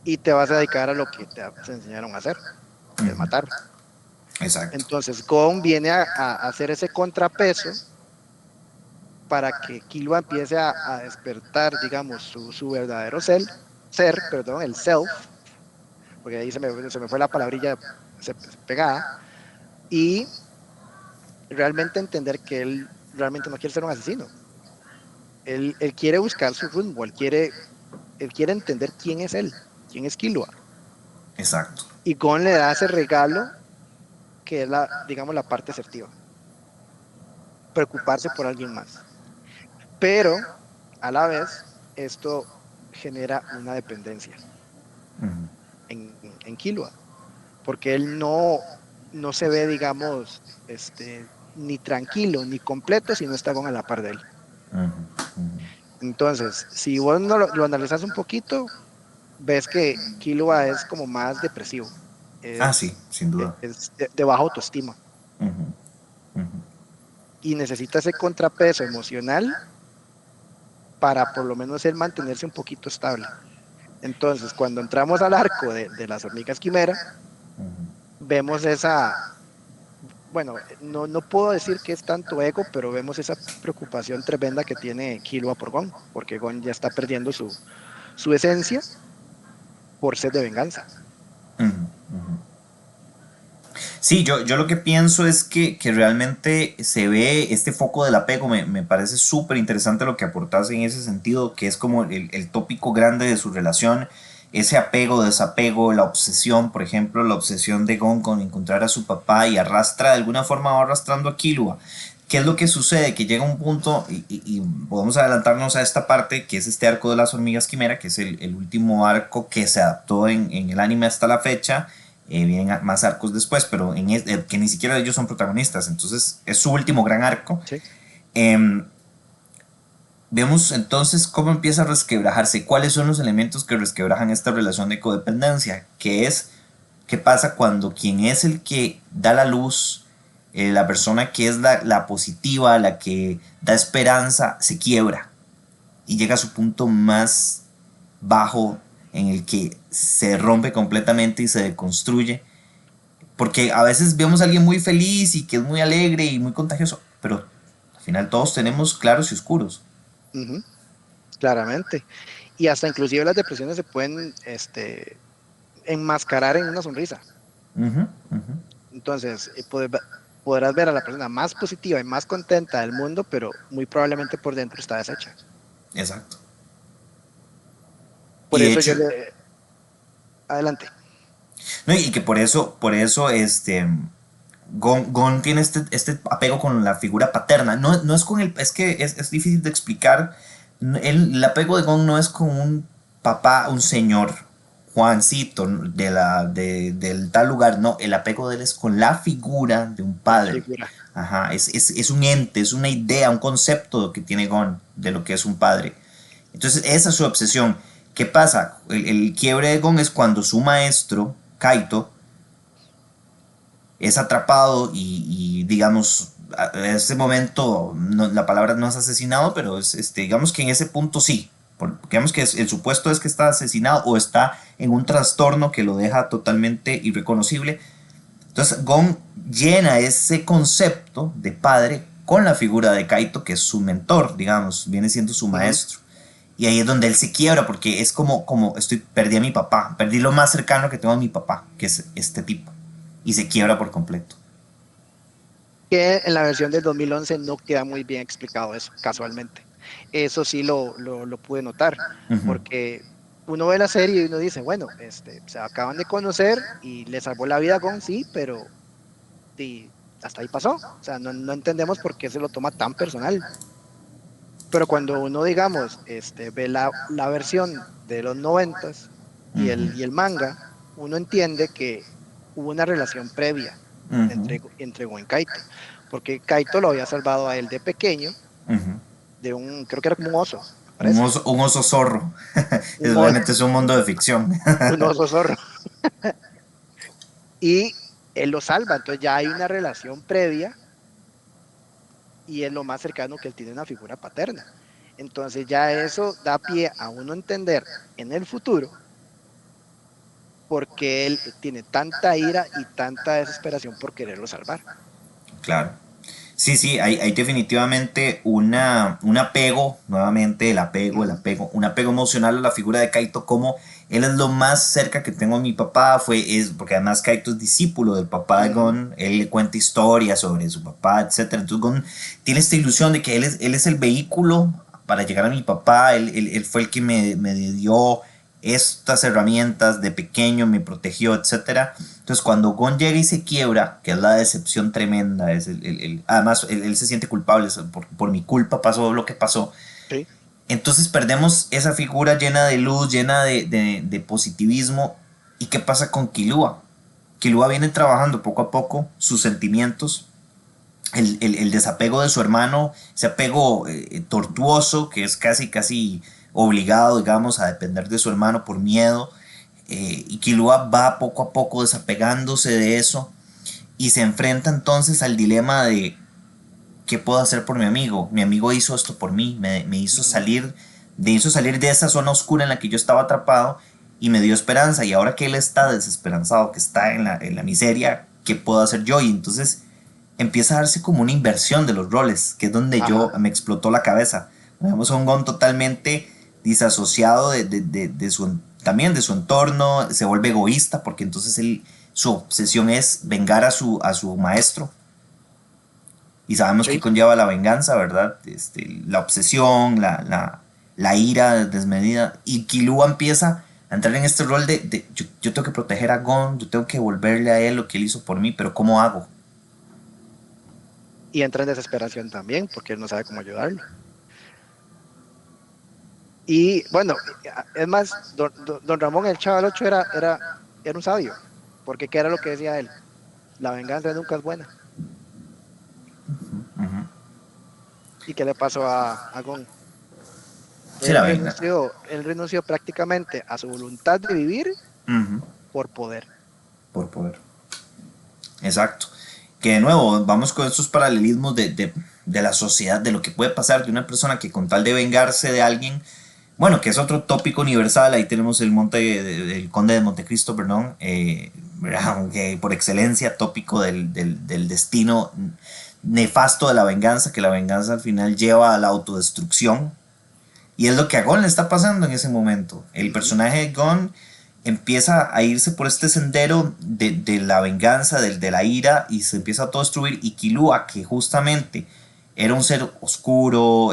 y te vas a dedicar a lo que te enseñaron a hacer, que es ujú. matar. Exacto. Entonces Gon viene a hacer ese contrapeso para que Killua empiece a despertar, digamos, su verdadero ser, perdón, el self, porque ahí se me fue la palabrilla pegada, y realmente entender que él realmente no quiere ser un asesino. Él quiere buscar su rumbo, él quiere entender quién es Killua. Exacto. Y Gon le da ese regalo que es digamos, la parte asertiva, preocuparse por alguien más. Pero a la vez, esto genera una dependencia Ujú, en Killua, porque él no se ve, digamos, ni tranquilo ni completo si no está Gon a la par de él. ujú, ujú. Entonces, si vos no lo analizas un poquito, ves que Killua es como más depresivo, Ah, sí, es, sin duda. es de baja autoestima Ujú, ujú. y necesita ese contrapeso emocional para por lo menos él mantenerse un poquito estable. Entonces, cuando entramos al arco de las hormigas quimera, vemos bueno, no puedo decir que es tanto ego, pero vemos esa preocupación tremenda que tiene Killua por Gon, porque Gon ya está perdiendo su esencia por sed de venganza. Ujú, ujú. Sí, yo lo que pienso es que realmente se ve este foco del apego, me parece súper interesante lo que aportas en ese sentido, que es como el tópico grande de su relación, ese apego, desapego, la obsesión, por ejemplo, la obsesión de Gon con encontrar a su papá y arrastra, de alguna forma va arrastrando a Killua. ¿Qué es lo que sucede? Que llega un punto, y podemos adelantarnos a esta parte, que es este arco de las hormigas quimera, que es el último arco que se adaptó en el anime hasta la fecha. Vienen más arcos después, pero que ni siquiera ellos son protagonistas, entonces es su último gran arco. Sí. Eh, Vemos entonces cómo empieza a resquebrajarse, cuáles son los elementos que resquebrajan esta relación de codependencia, que es qué pasa cuando quien es el que da la luz, la persona que es la positiva, la que da esperanza, se quiebra y llega a su punto más bajo en el que se rompe completamente y se deconstruye. Porque a veces vemos a alguien muy feliz y que es muy alegre y muy contagioso, pero al final todos tenemos claros y oscuros. Ujú, claramente. Y hasta inclusive las depresiones se pueden enmascarar en una sonrisa. Ujú, ujú. Entonces, podrás ver a la persona más positiva y más contenta del mundo, pero muy probablemente por dentro está deshecha. Exacto. Por Y de eso hecho, yo le... Adelante. no, y que por eso Gon tiene este apego con la figura paterna. No, no es con el. Es que es difícil de explicar. El apego de Gon no es con un papá, un señor, Juancito, del tal lugar. No, el apego de él es con la figura de un La padre. figura. Ajá, es un ente, es una idea, un concepto que tiene Gon de lo que es un padre. Entonces, esa es su obsesión. ¿Qué pasa? El quiebre de Gon es cuando su maestro, Kaito, es atrapado y digamos, en ese momento, la palabra no es asesinado, pero digamos que en ese punto sí. Digamos que el supuesto es que está asesinado o está en un trastorno que lo deja totalmente irreconocible. Entonces, Gon llena ese concepto de padre con la figura de Kaito, que es su mentor, digamos, viene siendo su Ujú. maestro. Y ahí es donde él se quiebra, porque es como perdí a mi papá, perdí lo más cercano que tengo a mi papá, que es este tipo. Y se quiebra por completo. Que en la versión del 2011 no queda muy bien explicado eso, casualmente. Eso sí lo pude notar, Ujú. porque uno ve la serie y uno dice, bueno, se acaban de conocer y le salvó la vida a Gon, sí, pero y hasta ahí pasó. O sea, no entendemos por qué se lo toma tan personal. Pero cuando uno, digamos, ve la versión de los noventas Ujú. y el manga, uno entiende que hubo una relación previa Ujú. entre Gon y Kaito, porque Kaito lo había salvado a él de pequeño, Ujú. creo que era como un oso, me parece, Un oso zorro. un, o- Obviamente es un mundo de ficción. un oso zorro, y él lo salva, entonces ya hay una relación previa y es lo más cercano que él tiene a una figura paterna. Entonces ya eso da pie a uno entender en el futuro por qué él tiene tanta ira y tanta desesperación por quererlo salvar. Claro. Sí, sí, hay definitivamente un apego, nuevamente un apego emocional a la figura de Kaito, como él es lo más cerca que tengo a mi papá, porque además Kaito es discípulo del papá de Gon, él le cuenta historias sobre su papá, etcétera. Entonces Gon tiene esta ilusión de que él es el vehículo para llegar a mi papá, él fue el que me dio estas herramientas de pequeño, me protegió, etcétera. Entonces, cuando Gon llega y se quiebra, que es la decepción tremenda, además él se siente culpable, por mi culpa pasó lo que pasó. Sí. Entonces perdemos esa figura llena de luz, llena de positivismo. ¿Y qué pasa con Killua? Killua viene trabajando poco a poco sus sentimientos, el desapego de su hermano, ese apego tortuoso, que es casi obligado, digamos, a depender de su hermano por miedo. Y Killua va poco a poco desapegándose de eso y se enfrenta entonces al dilema de ¿qué puedo hacer por mi amigo? Mi amigo hizo esto por mí, me hizo salir de esa zona oscura en la que yo estaba atrapado y me dio esperanza. Y ahora que él está desesperanzado, que está en la miseria, ¿qué puedo hacer yo? Y entonces empieza a darse como una inversión de los roles, que es donde yo Ajá. me explotó la cabeza. Vemos a un Gon totalmente disasociado también de su entorno, se vuelve egoísta porque entonces su obsesión es vengar a su maestro. Y sabemos que Sí. conlleva la venganza, ¿verdad? La obsesión, la ira desmedida. Y Killua empieza a entrar en este rol yo tengo que proteger a Gon, yo tengo que devolverle a él lo que él hizo por mí, pero ¿cómo hago? Y entra en desesperación también porque él no sabe cómo ayudarlo. Y bueno, es más, don Ramón, el Chaval 8 era un sabio, porque ¿qué era lo que decía él? La venganza nunca es buena. Uh-huh. ¿Y qué le pasó a Gon? Sí, la venga. Él renunció prácticamente a su voluntad de vivir Uh-huh. por poder. Por poder. Exacto. Que de nuevo, vamos con estos paralelismos de la sociedad, de lo que puede pasar de una persona que con tal de vengarse de alguien, bueno, que es otro tópico universal, ahí tenemos el Conde de Montecristo, perdón, que por excelencia tópico del destino nefasto de la venganza, que la venganza al final lleva a la autodestrucción. Y es lo que a Gon le está pasando en ese momento. El personaje de Gon empieza a irse por este sendero de la venganza, de la ira, y se empieza a todo destruir. Y Killua, que justamente era un ser oscuro,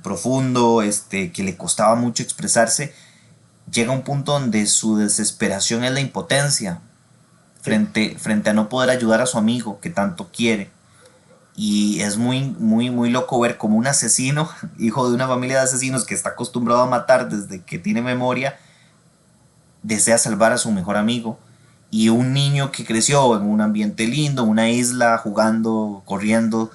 profundo, que le costaba mucho expresarse, llega a un punto donde su desesperación es la impotencia Sí. frente a no poder ayudar a su amigo que tanto quiere. Y es muy loco ver como un asesino, hijo de una familia de asesinos que está acostumbrado a matar desde que tiene memoria, desea salvar a su mejor amigo. Y un niño que creció en un ambiente lindo, una isla, jugando, corriendo,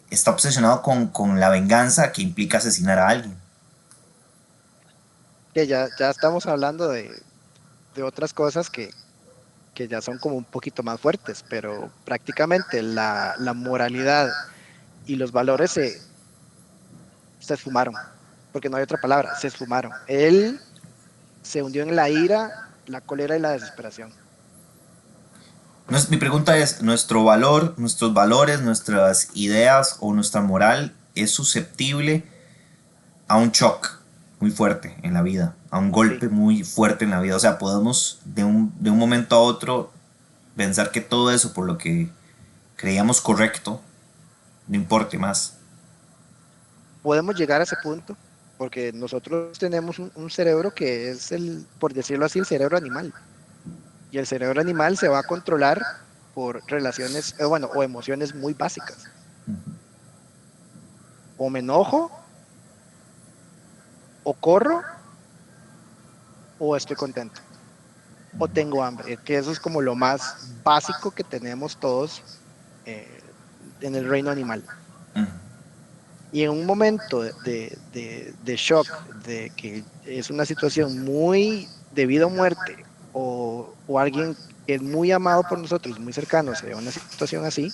está obsesionado con la venganza que implica asesinar a alguien. Que ya estamos hablando de otras cosas que ya son como un poquito más fuertes, pero prácticamente la moralidad y los valores se esfumaron, porque no hay otra palabra, se esfumaron. Él se hundió en la ira, la cólera y la desesperación. Mi pregunta es, ¿nuestro valor, nuestros valores, nuestras ideas o nuestra moral es susceptible a un shock muy fuerte en la vida, a un Sí. golpe muy fuerte en la vida? O sea, podemos de un momento a otro pensar que todo eso por lo que creíamos correcto no importe más. Podemos llegar a ese punto porque nosotros tenemos un cerebro que es por decirlo así, el cerebro animal. Y el cerebro animal se va a controlar por relaciones, bueno, o emociones muy básicas. O me enojo, o corro, o estoy contento, o tengo hambre, que eso es como lo más básico que tenemos todos eh, en el reino animal. Uh-huh. Y en un momento de shock, de que es una situación muy de vida o muerte, o alguien que es muy amado por nosotros, muy cercano, se ve una situación así,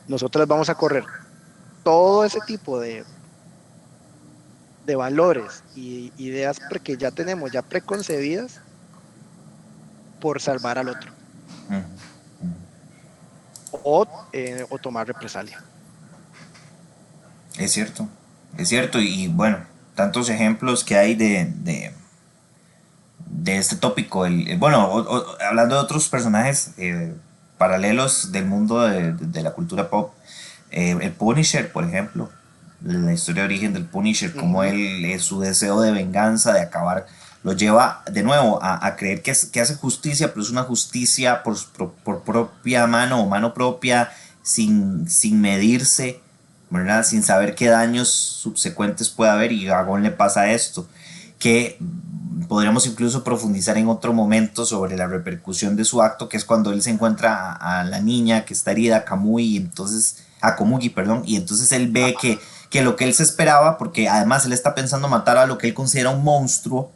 nosotros vamos a correr todo ese tipo de valores y ideas que ya tenemos ya preconcebidas por salvar al otro o tomar represalia. Es cierto, es cierto, y bueno, tantos ejemplos que hay de este tópico. Bueno, hablando de otros personajes paralelos del mundo de la cultura pop, el Punisher, por ejemplo, la historia de origen del Punisher, como Ujú. él, su deseo de venganza, de acabar, lo lleva de nuevo a creer que hace justicia, pero es una justicia por propia mano o mano propia, sin medirse, ¿verdad? Sin saber qué daños subsecuentes puede haber, y a Gon le pasa esto, que podríamos incluso profundizar en otro momento sobre la repercusión de su acto, que es cuando él se encuentra a la niña que está herida, a Kamui, y entonces, a Komugi, perdón, y entonces él ve que lo que él se esperaba, porque además él está pensando matar a lo que él considera un monstruo,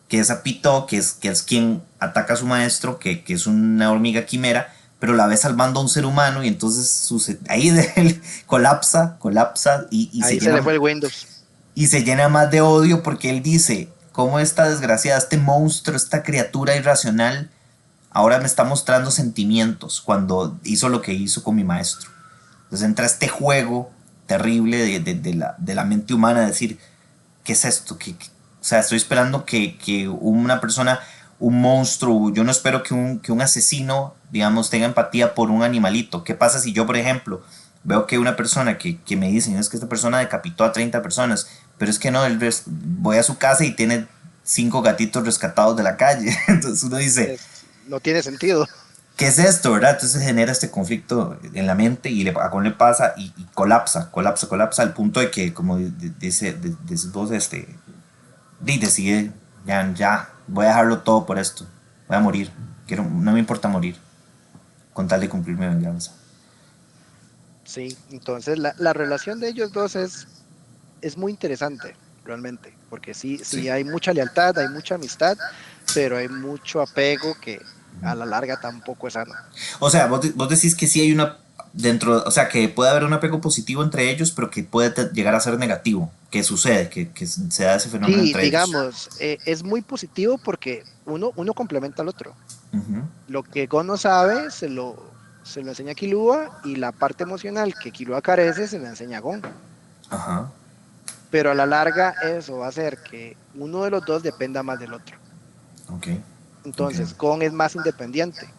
que es a Pito, que es quien ataca a su maestro, que es una hormiga quimera, pero la ve salvando a un ser humano, y entonces ahí él colapsa Ahí se le fue el Windows. y se llena más de odio, porque él dice, cómo esta desgraciada, este monstruo, esta criatura irracional, ahora me está mostrando sentimientos cuando hizo lo que hizo con mi maestro. Entonces entra este juego terrible de la mente humana, de decir, ¿qué es esto? O sea, estoy esperando que una persona, un monstruo, yo no espero que un asesino, digamos, tenga empatía por un animalito. ¿Qué pasa si yo, por ejemplo, veo que una persona que me dice, es que esta persona decapitó a 30 personas, pero es que no, voy a su casa y tiene 5 gatitos rescatados de la calle? Entonces uno dice, No tiene sentido. ¿qué es esto, verdad? Entonces genera este conflicto en la mente, y a Gon le pasa, y colapsa al punto de que, como dice vos, decide, ya, voy a dejarlo todo por esto, voy a morir, no me importa morir, con tal de cumplir mi venganza. Sí, entonces la relación de ellos dos es muy interesante, realmente, porque sí Sí. hay mucha lealtad, hay mucha amistad, pero hay mucho apego que a la larga tampoco es sano. O sea, vos decís que sí hay o sea, que puede haber un apego positivo entre ellos, pero que puede llegar a ser negativo, que sucede, que se da ese fenómeno Sí, entre ellos. digamos, es muy positivo porque uno complementa al otro. Ujú. Lo que Gon no sabe se lo enseña Killua y la parte emocional que Killua carece se la enseña a Gon. Ajá, Pero a la larga eso va a hacer que uno de los dos dependa más del otro. ok, ok. Entonces, Gon es más independiente.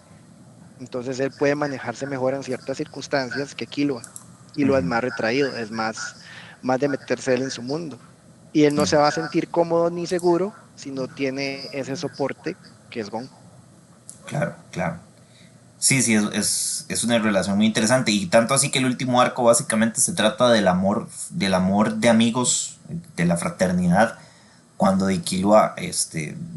Entonces, él puede manejarse mejor en ciertas circunstancias que Killua. Killua es Ujú, más retraído, más de meterse él en su mundo. Y él no se va a ujú. sentir cómodo ni seguro si no tiene ese soporte que es Gon. Claro, claro. Sí, sí, es una relación muy interesante, y tanto así que el último arco básicamente se trata del amor de amigos, de la fraternidad, cuando Ikilua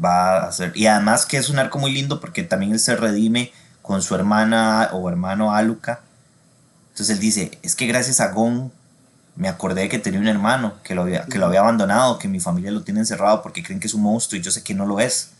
va a hacer, y además que es un arco muy lindo porque también él se redime con su hermana o hermano Aluka. Entonces él dice, es que gracias a Gon me acordé que tenía un hermano que lo había abandonado, que mi familia lo tiene encerrado porque creen que es un monstruo, y yo sé que no lo es.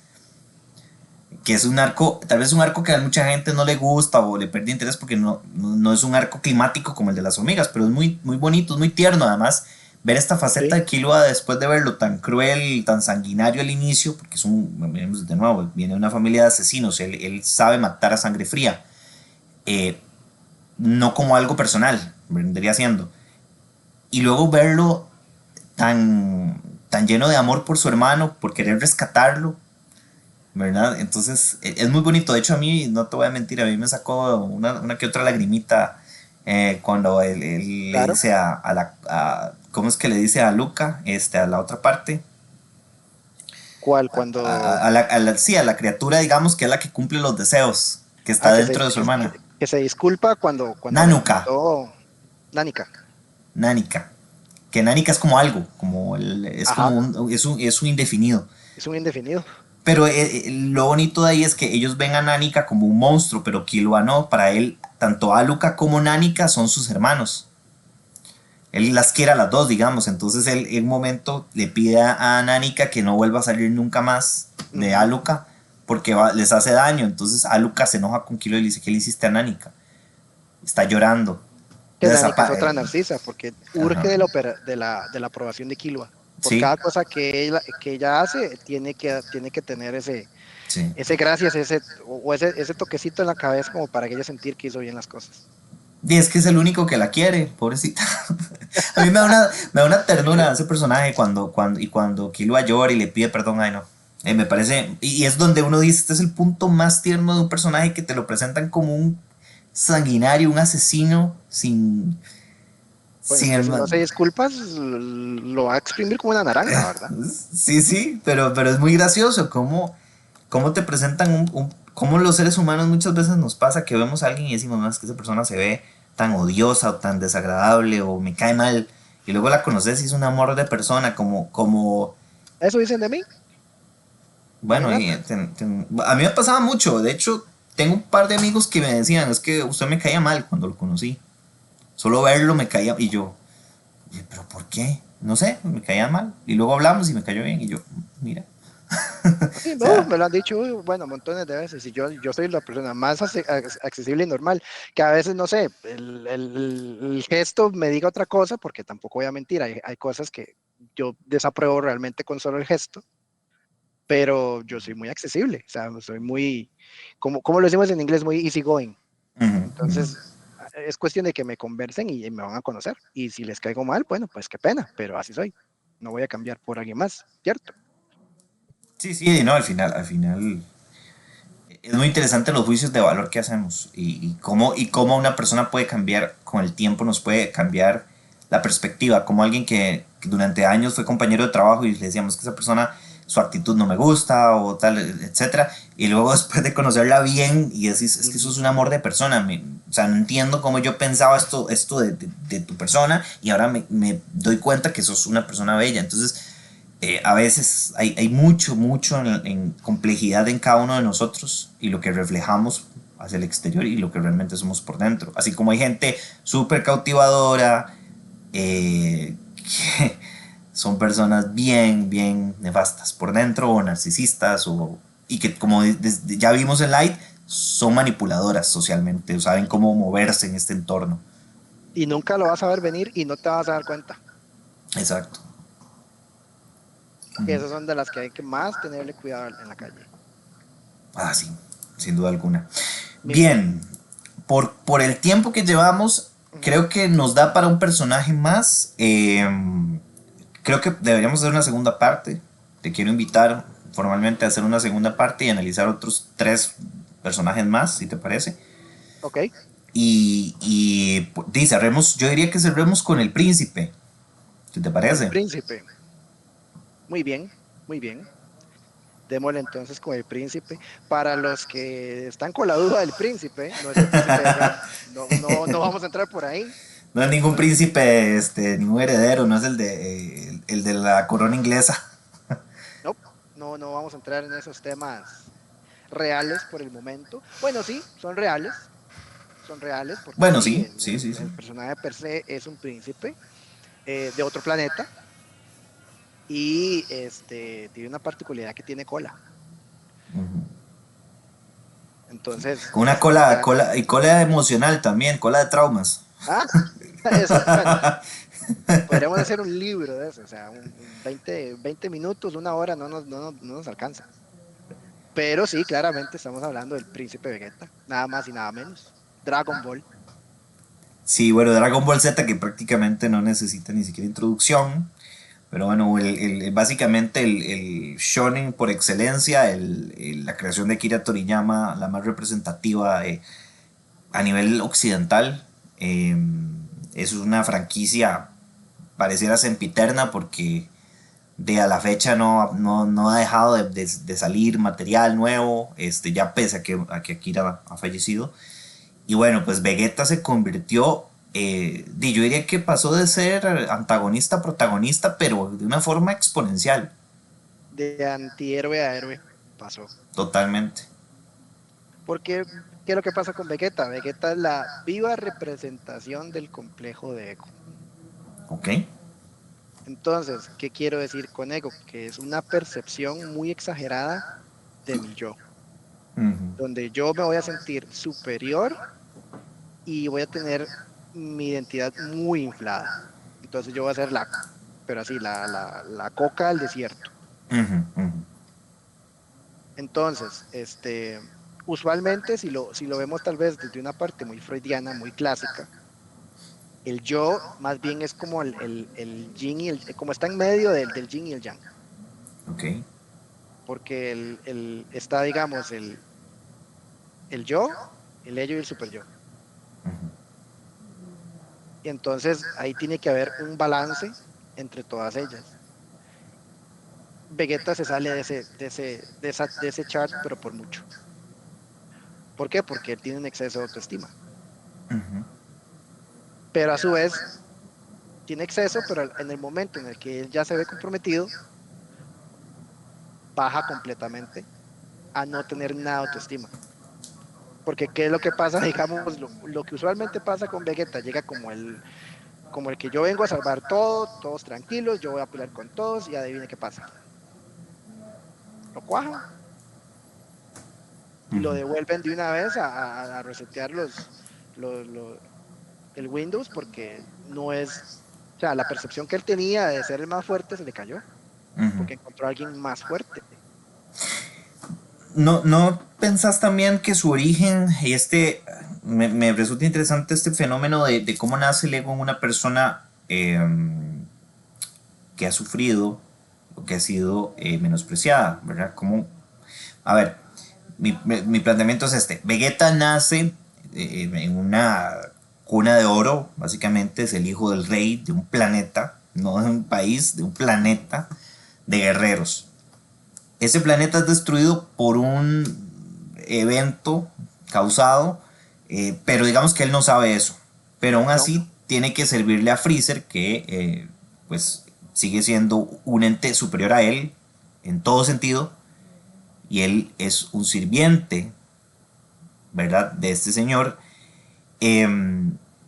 Que es un arco, tal vez un arco que a mucha gente no le gusta o le pierde interés, porque no es un arco climático como el de las hormigas, pero es muy, muy bonito, es muy tierno. Además, ver esta faceta Sí, de Killua después de verlo tan cruel, tan sanguinario al inicio, porque de nuevo, viene de una familia de asesinos, él sabe matar a sangre fría, eh, no como algo personal, vendría siendo. Y luego verlo tan lleno de amor por su hermano, por querer rescatarlo, ¿verdad? Entonces es muy bonito. De hecho, a mí, no te voy a mentir, a mí me sacó una que otra lagrimita cuando él le claro. dice ¿cómo es que le dice a Luca, a la otra parte? ¿Cuál? Cuando Sí, a la criatura, digamos, que es la que cumple los deseos, que está que se, dentro de su hermana. que se disculpa cuando la Nanuka, intentó Nánica. Nánica. Que Nánica es como algo, es Ajá, como es un indefinido. es un indefinido. Pero lo bonito de ahí es que ellos ven a Nánica como un monstruo, pero Killua no. Para él, tanto Aluka como Nánica son sus hermanos. Él las quiere a las dos, digamos. Entonces él en un momento le pide a Nánica que no vuelva a salir nunca más de Ujú. Aluka, porque les hace daño. Entonces Aluka se enoja con Killua y le dice, ¿qué le hiciste a Nánica? Está llorando. Que Danica es otra narcisa, porque urge Ajá. de la aprobación de Killua. Por Sí, cada cosa que ella hace, tiene que tener sí. ese gracias, ese toquecito en la cabeza como para que ella sentir que hizo bien las cosas. Y es que es el único que la quiere, pobrecita. A mí me da una ternura ese personaje cuando Killua llora y le pide perdón. Ay, no. Me parece. Y es donde uno dice: este es el punto más tierno de un personaje que te lo presentan como un sanguinario, un asesino sin. Bueno, es Sin que el. si no se disculpas, lo va a exprimir como una naranja, ¿verdad? Sí, sí, pero es muy gracioso cómo te presentan cómo los seres humanos muchas veces nos pasa que vemos a alguien y decimos: no, es que esa persona se ve tan odiosa o tan desagradable o me cae mal. Y luego la conoces y es un amor de persona, Eso dicen de mí, bueno, imagínate. a mí me pasaba mucho. De hecho, tengo un par de amigos que me decían: es que usted me caía mal cuando lo conocí. Solo verlo me caía, y yo: pero ¿por qué? No sé, me caía mal. Y luego hablamos y me cayó bien y yo: mira. Sí, O no, sea, me lo han dicho, bueno, montones de veces, y yo soy la persona más accesible y normal, que a veces, no sé, el gesto me diga otra cosa, porque tampoco voy a mentir, hay cosas que yo desapruebo realmente con solo el gesto, pero yo soy muy accesible, o sea, soy muy, como lo decimos en inglés, muy easygoing. ujú, ujú. Entonces, es cuestión de que me conversen y me van a conocer, y si les caigo mal, bueno, pues qué pena, pero así soy, no voy a cambiar por alguien más, ¿cierto? Sí, sí, no, al final es muy interesante los juicios de valor que hacemos y cómo una persona puede cambiar con el tiempo, nos puede cambiar la perspectiva, como alguien que durante años fue compañero de trabajo y le decíamos que esa persona, su actitud no me gusta o tal, etcétera, y luego después de conocerla bien y decís: es que eso es un amor de persona, o sea, no entiendo cómo yo pensaba esto de tu persona y ahora me doy cuenta que sos una persona bella. Entonces, a veces hay mucho en complejidad en cada uno de nosotros y lo que reflejamos hacia el exterior y lo que realmente somos por dentro. Así como hay gente súper cautivadora, que son personas bien nefastas por dentro o narcisistas y que, como ya vimos en Light, son manipuladoras socialmente o saben cómo moverse en este entorno. Y nunca lo vas a ver venir y no te vas a dar cuenta. Exacto. Que Ujú. esas son de las que hay que más tenerle cuidado en la calle. Ah, sí, sin duda alguna. Mi- Bien, por el tiempo que llevamos, Ujú. creo que nos da para un personaje más. Creo que deberíamos hacer una segunda parte. Te quiero invitar formalmente a hacer una segunda parte y analizar otros tres personajes más, si te parece. Ok, Cerremos, yo diría que cerremos con el príncipe, si te con el parece. príncipe. Muy bien, muy bien. Démosle entonces con el príncipe. Para los que están con la duda del príncipe, no es el príncipe de Rap. No, no, no vamos a entrar por ahí. No es ningún No es- príncipe, ningún heredero, no es el de la corona inglesa. no, no vamos a entrar en esos temas reales por el momento. Bueno, sí, son reales, porque Bueno, sí, sí, el, sí, sí, el- sí. el personaje per se es un príncipe de otro planeta y tiene una particularidad que tiene cola. Entonces, Con una cola y cola emocional también, cola de traumas. ah, eso, bueno, podríamos hacer un libro de eso, o sea, un 20 minutos, una hora, no nos alcanza. Pero sí, claramente estamos hablando del príncipe Vegeta, nada más y nada menos. Dragon Ball. Sí, bueno, Dragon Ball Z que prácticamente no necesita ni siquiera introducción. Pero bueno, básicamente el shonen por excelencia, la creación de Akira Toriyama, la más representativa a nivel occidental. eh, es una franquicia, pareciera sempiterna, porque de a la fecha no ha dejado de salir material nuevo, ya pese a que Akira ha fallecido. Y bueno, pues Vegeta se convirtió, yo diría que pasó de ser antagonista a protagonista, pero de una forma exponencial, De antihéroe a héroe pasó. totalmente. Porque, ¿qué es lo que pasa con Vegeta? Vegeta es la viva representación del complejo de ego. ¿Ok? Entonces, ¿qué quiero decir con ego? Que es una percepción muy exagerada de mi yo, Ujú. donde yo me voy a sentir superior y voy a tener mi identidad muy inflada. Entonces yo voy a ser pero así, la coca del desierto. Ujú, ujú. Entonces, usualmente, si lo vemos tal vez desde una parte muy freudiana, muy clásica, el yo más bien es como el yin como está en medio del yin y el yang, Ok. porque está, digamos, el yo, el ello y el super yo. Ujú, Y entonces ahí tiene que haber un balance entre todas ellas. Vegeta se sale de ese chart, pero por mucho. ¿Por qué? Porque él tiene un exceso de autoestima. ujú, Pero a su vez tiene exceso, pero en el momento en el que él ya se ve comprometido, baja completamente a no tener nada de autoestima. Porque ¿qué es lo que pasa? Digamos, lo que usualmente pasa con Vegeta, llega como el que yo vengo a salvar todo, todos tranquilos, yo voy a pelear con todos y adivine qué pasa. Lo cuajan y lo ujú. devuelven de una vez a resetear los, los- el Windows porque no es, o sea, la percepción que él tenía de ser el más fuerte se le cayó Ujú. porque encontró a alguien más fuerte. ¿No pensás también que su origen, y me resulta interesante este fenómeno de cómo nace el ego en una persona que ha sufrido o que ha sido menospreciada, ¿verdad? Como, a ver, mi planteamiento es este. Vegeta nace en una cuna de oro, básicamente es el hijo del rey de un planeta, no de un país, de un planeta de guerreros. Ese planeta es destruido por un evento causado, pero digamos que él no sabe eso. Pero aún No, así tiene que servirle a Freezer, que pues sigue siendo un ente superior a él en todo sentido, y él es un sirviente, ¿verdad? De este señor.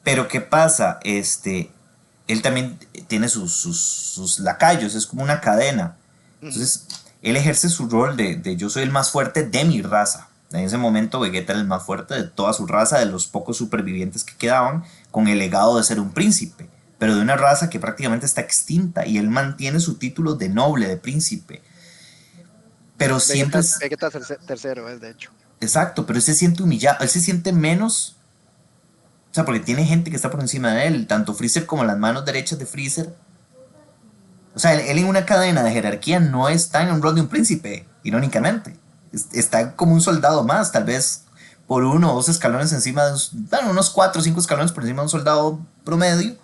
Pero ¿qué pasa? Él también tiene sus lacayos, es como una cadena. ujú, Entonces, él ejerce su rol de yo soy el más fuerte de mi raza. En ese momento Vegeta era el más fuerte de toda su raza, de los pocos supervivientes que quedaban, con el legado de ser un príncipe, pero de una raza que prácticamente está extinta y él mantiene su título de noble, de príncipe. Pero siempre Vegeta, es Vegeta tercero es, de hecho. exacto, pero él se siente humillado, él se siente menos. O sea, porque tiene gente que está por encima de él, tanto Freezer como las manos derechas de Freezer. O sea, él en una cadena de jerarquía no está en un rol de un príncipe, irónicamente. Está como un soldado más, tal vez por uno o dos escalones encima de bueno, unos cuatro o cinco escalones por encima de un soldado promedio,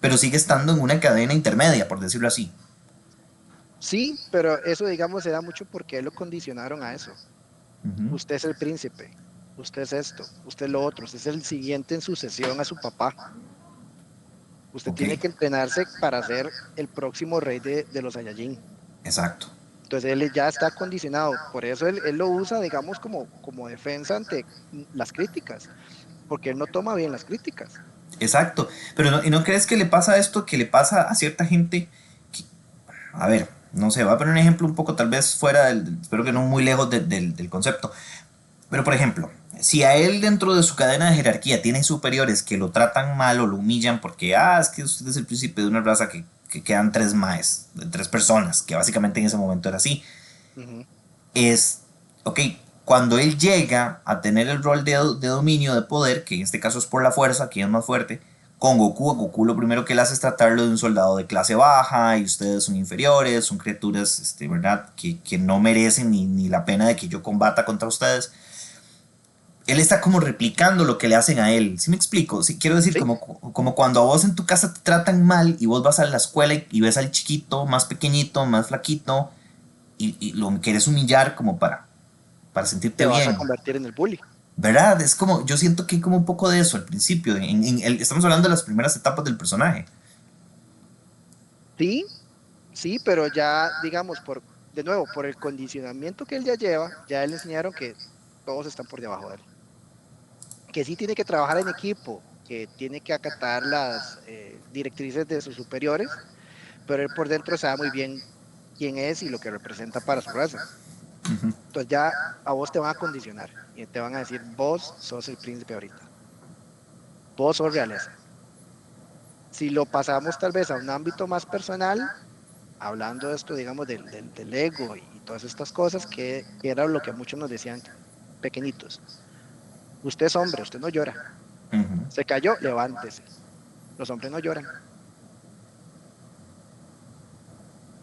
pero sigue estando en una cadena intermedia, por decirlo así. Sí, pero eso, digamos, se da mucho porque él lo condicionaron a eso. Ujú. Usted es el príncipe, usted es esto, usted es lo otro, usted es el siguiente en sucesión a su papá. Usted Ok, tiene que entrenarse para ser el próximo rey de los Saiyajin. exacto. Entonces él ya está condicionado. Por eso él lo usa, digamos, como defensa ante las críticas, porque él no toma bien las críticas. Exacto. Pero ¿y no crees que le pasa esto que le pasa a cierta gente? Que, a ver, no sé, voy a poner un ejemplo un poco tal vez fuera espero que no muy lejos del concepto. Pero por ejemplo, si a él dentro de su cadena de jerarquía tiene superiores que lo tratan mal o lo humillan porque, es que usted es el príncipe de una raza que quedan tres maes, de tres personas, que básicamente en ese momento era así, Ujú. es, ok, cuando él llega a tener el rol de dominio, de poder, que en este caso es por la fuerza, quien es más fuerte, con Goku, a Goku lo primero que él hace es tratarlo de un soldado de clase baja y ustedes son inferiores, son criaturas, ¿verdad? Que no merecen ni la pena de que yo combata contra ustedes. Él está como replicando lo que le hacen a él. ¿Sí me explico? Sí, quiero decir, Sí, como cuando a vos en tu casa te tratan mal y vos vas a la escuela y ves al chiquito, más pequeñito, más flaquito, y lo quieres humillar como para sentirte te vas a bien. convertir en el bully. ¿Verdad? Es como, yo siento que hay como un poco de eso al principio. Estamos hablando de las primeras etapas del personaje. Sí, sí, pero ya, digamos, de nuevo, por el condicionamiento que él ya lleva, ya le enseñaron que todos están por debajo de él. Que sí tiene que trabajar en equipo, que tiene que acatar las directrices de sus superiores, pero él por dentro sabe muy bien quién es y lo que representa para su raza. Entonces ya a vos te van a condicionar y te van a decir, vos sos el príncipe ahorita, vos sos realeza. Si lo pasamos tal vez a un ámbito más personal, hablando de esto, digamos, del ego y todas estas cosas, que era lo que muchos nos decían pequeñitos. Usted es hombre, usted no llora. Ujú, Se cayó, levántese. Los hombres no lloran.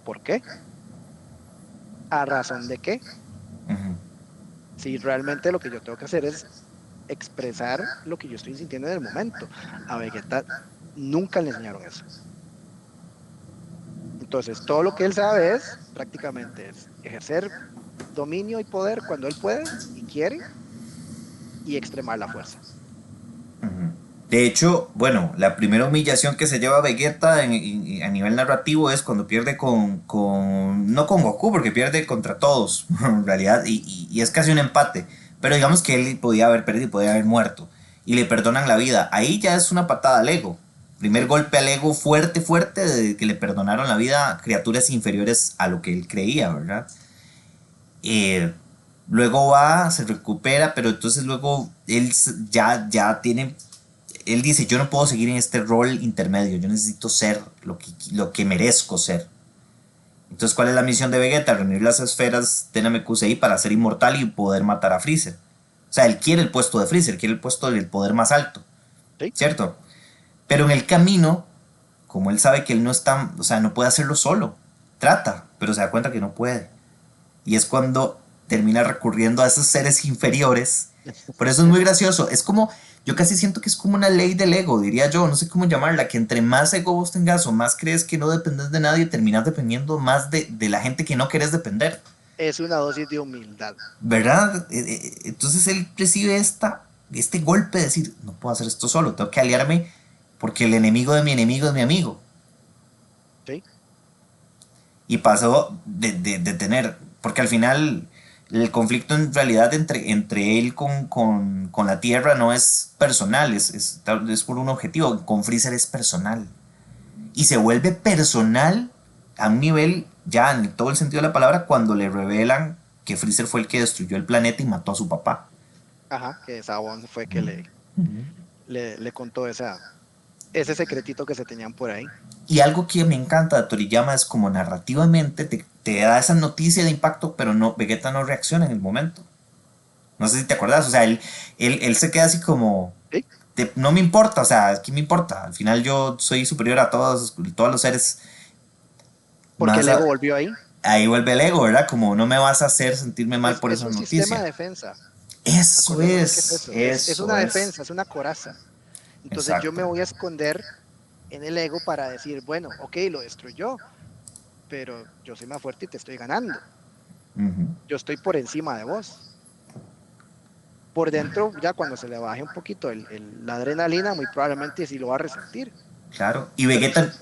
¿Por qué? ¿A razón de qué? ujú, Si realmente lo que yo tengo que hacer es expresar lo que yo estoy sintiendo en el momento. A Vegeta nunca le enseñaron eso. Entonces, todo lo que él sabe es prácticamente es ejercer dominio y poder cuando él puede y quiere y extremar la fuerza. ujú. De hecho, bueno, la primera humillación que se lleva Vegeta a nivel narrativo es cuando pierde no con Goku, porque pierde contra todos, en realidad, y es casi un empate. Pero digamos que él podía haber perdido, podía haber muerto, y le perdonan la vida. Ahí ya es una patada al ego. Primer Sí, golpe al ego fuerte, fuerte, de que le perdonaron la vida a criaturas inferiores a lo que él creía, ¿verdad? Eh, Luego va, se recupera, pero entonces luego él ya tiene, él dice, yo no puedo seguir en este rol intermedio, yo necesito ser lo que merezco ser. Entonces, ¿cuál es la misión de Vegeta? Reunir las esferas de Namekusei para ser inmortal y poder matar a Freezer. O sea, él quiere el puesto de Freezer, quiere el puesto del poder más alto, sí, ¿cierto? Pero en el camino, como él sabe que él no está, o sea, no puede hacerlo solo, trata, pero se da cuenta que no puede. Y es cuando termina recurriendo a esos seres inferiores. Por eso es muy gracioso. Es como, yo casi siento que es como una ley del ego, diría yo, no sé cómo llamarla, que entre más ego vos tengas o más crees que no dependes de nadie, terminas dependiendo más de la gente que no querés depender. es una dosis de humildad. ¿Verdad? Entonces él recibe este golpe de decir, no puedo hacer esto solo, tengo que aliarme porque el enemigo de mi enemigo es mi amigo. Sí, Y pasó de tener, porque al final el conflicto en realidad entre él con la Tierra no es personal, es por un objetivo, con Freezer es personal. Y se vuelve personal a un nivel, ya en todo el sentido de la palabra, cuando le revelan que Freezer fue el que destruyó el planeta y mató a su papá. ajá, que Sabón fue que le contó ese secretito que se tenían por ahí. Y algo que me encanta de Toriyama es como narrativamente te da esa noticia de impacto, pero no, Vegeta no reacciona en el momento. No sé si te acuerdas, o sea, él se queda así como, Sí, no me importa, o sea, ¿qué me importa? Al final yo soy superior a todos los seres, porque más el ego volvió ahí. ahí vuelve el ego, ¿verdad? Como no me vas a hacer sentirme mal por Es esa un sistema de noticia. defensa. Eso Acordémonos que es es, eso. Es eso una es. defensa, es una coraza. Entonces yo Exacto. me voy a esconder en el ego para decir, bueno, ok, lo destruyó, pero yo soy más fuerte y te estoy ganando. Ujú. Yo estoy por encima de vos. Por dentro, ya cuando se le baje un poquito la adrenalina, muy probablemente sí lo va a resentir. Claro. Y Pero Vegeta,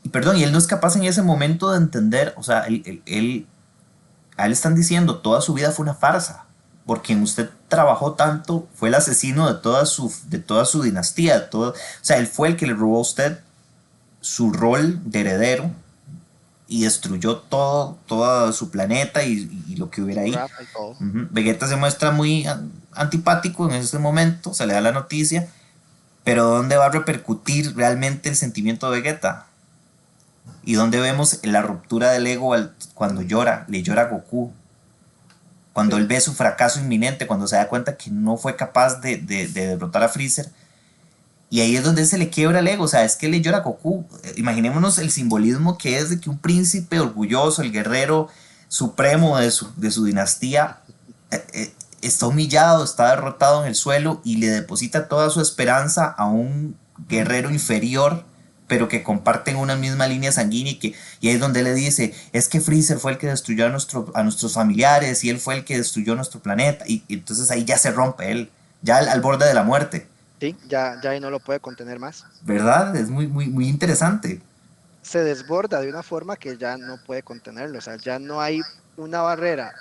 y perdón, y él no es capaz en ese momento de entender, o sea, a él están diciendo, toda su vida fue una farsa. Por quien usted trabajó tanto fue el asesino de toda su dinastía. O sea, él fue el que le robó a usted su rol de heredero y destruyó todo su planeta y lo que hubiera su ahí. Rafa y todo. Ujú. Vegeta se muestra muy antipático en ese momento, se le da la noticia, pero ¿dónde va a repercutir realmente el sentimiento de Vegeta? ¿Y dónde vemos la ruptura del ego cuando llora? Le llora a Goku, cuando él Sí, ve su fracaso inminente, cuando se da cuenta que no fue capaz de derrotar a Freezer. Y ahí es donde se le quiebra el ego, o sea, es que le llora a Goku. Imaginémonos el simbolismo que es de que un príncipe orgulloso, el guerrero supremo de su dinastía, está humillado, está derrotado en el suelo y le deposita toda su esperanza a un guerrero inferior, pero que comparten una misma línea sanguínea y ahí es donde le dice, es que Freezer fue el que destruyó a nuestros familiares y él fue el que destruyó nuestro planeta y entonces ahí ya se rompe él, ya al borde de la muerte. sí, ya ahí no lo puede contener más. ¿Verdad? Es muy, muy, muy interesante. Se desborda de una forma que ya no puede contenerlo. O sea, ya no hay una barrera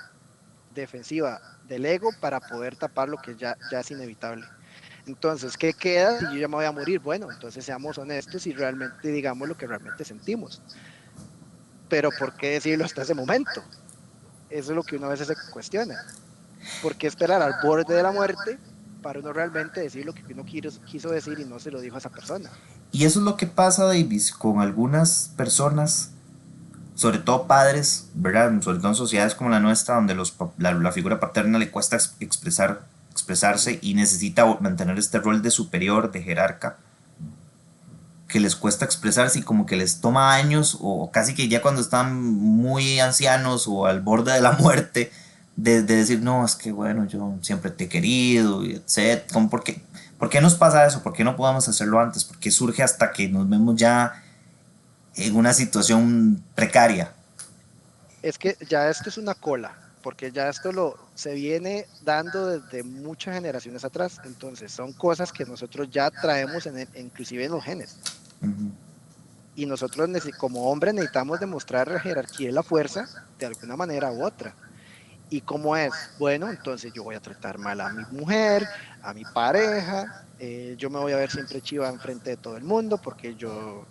defensiva del ego para poder tapar lo que ya es inevitable. Entonces, ¿qué queda si yo ya me voy a morir? Bueno, entonces seamos honestos y realmente digamos lo que realmente sentimos. Pero ¿por qué decirlo hasta ese momento? Eso es lo que uno a veces se cuestiona. ¿Por qué esperar al borde de la muerte para uno realmente decir lo que uno quiso decir y no se lo dijo a esa persona? Y eso es lo que pasa, Davis, con algunas personas, sobre todo padres, ¿verdad? Sobre todo en sociedades como la nuestra, donde la figura paterna le cuesta expresarse Ujú. y necesita mantener este rol de superior, de jerarca, que les cuesta expresarse y como que les toma años o casi que ya cuando están muy ancianos o al borde de la muerte, de decir, no, es que bueno, yo siempre te he querido, y etc. Como ¿por qué nos pasa eso? ¿Por qué no podemos hacerlo antes? ¿Por qué surge hasta que nos vemos ya en una situación precaria? Es que ya esto es una cola, porque ya esto se viene dando desde muchas generaciones atrás. Entonces, son cosas que nosotros ya traemos inclusive en los genes. Ujú. Y nosotros como hombres necesitamos demostrar la jerarquía y la fuerza de alguna manera u otra. ¿Y cómo es? Bueno, entonces yo voy a tratar mal a mi mujer, a mi pareja, yo me voy a ver siempre chiva enfrente de todo el mundo porque yo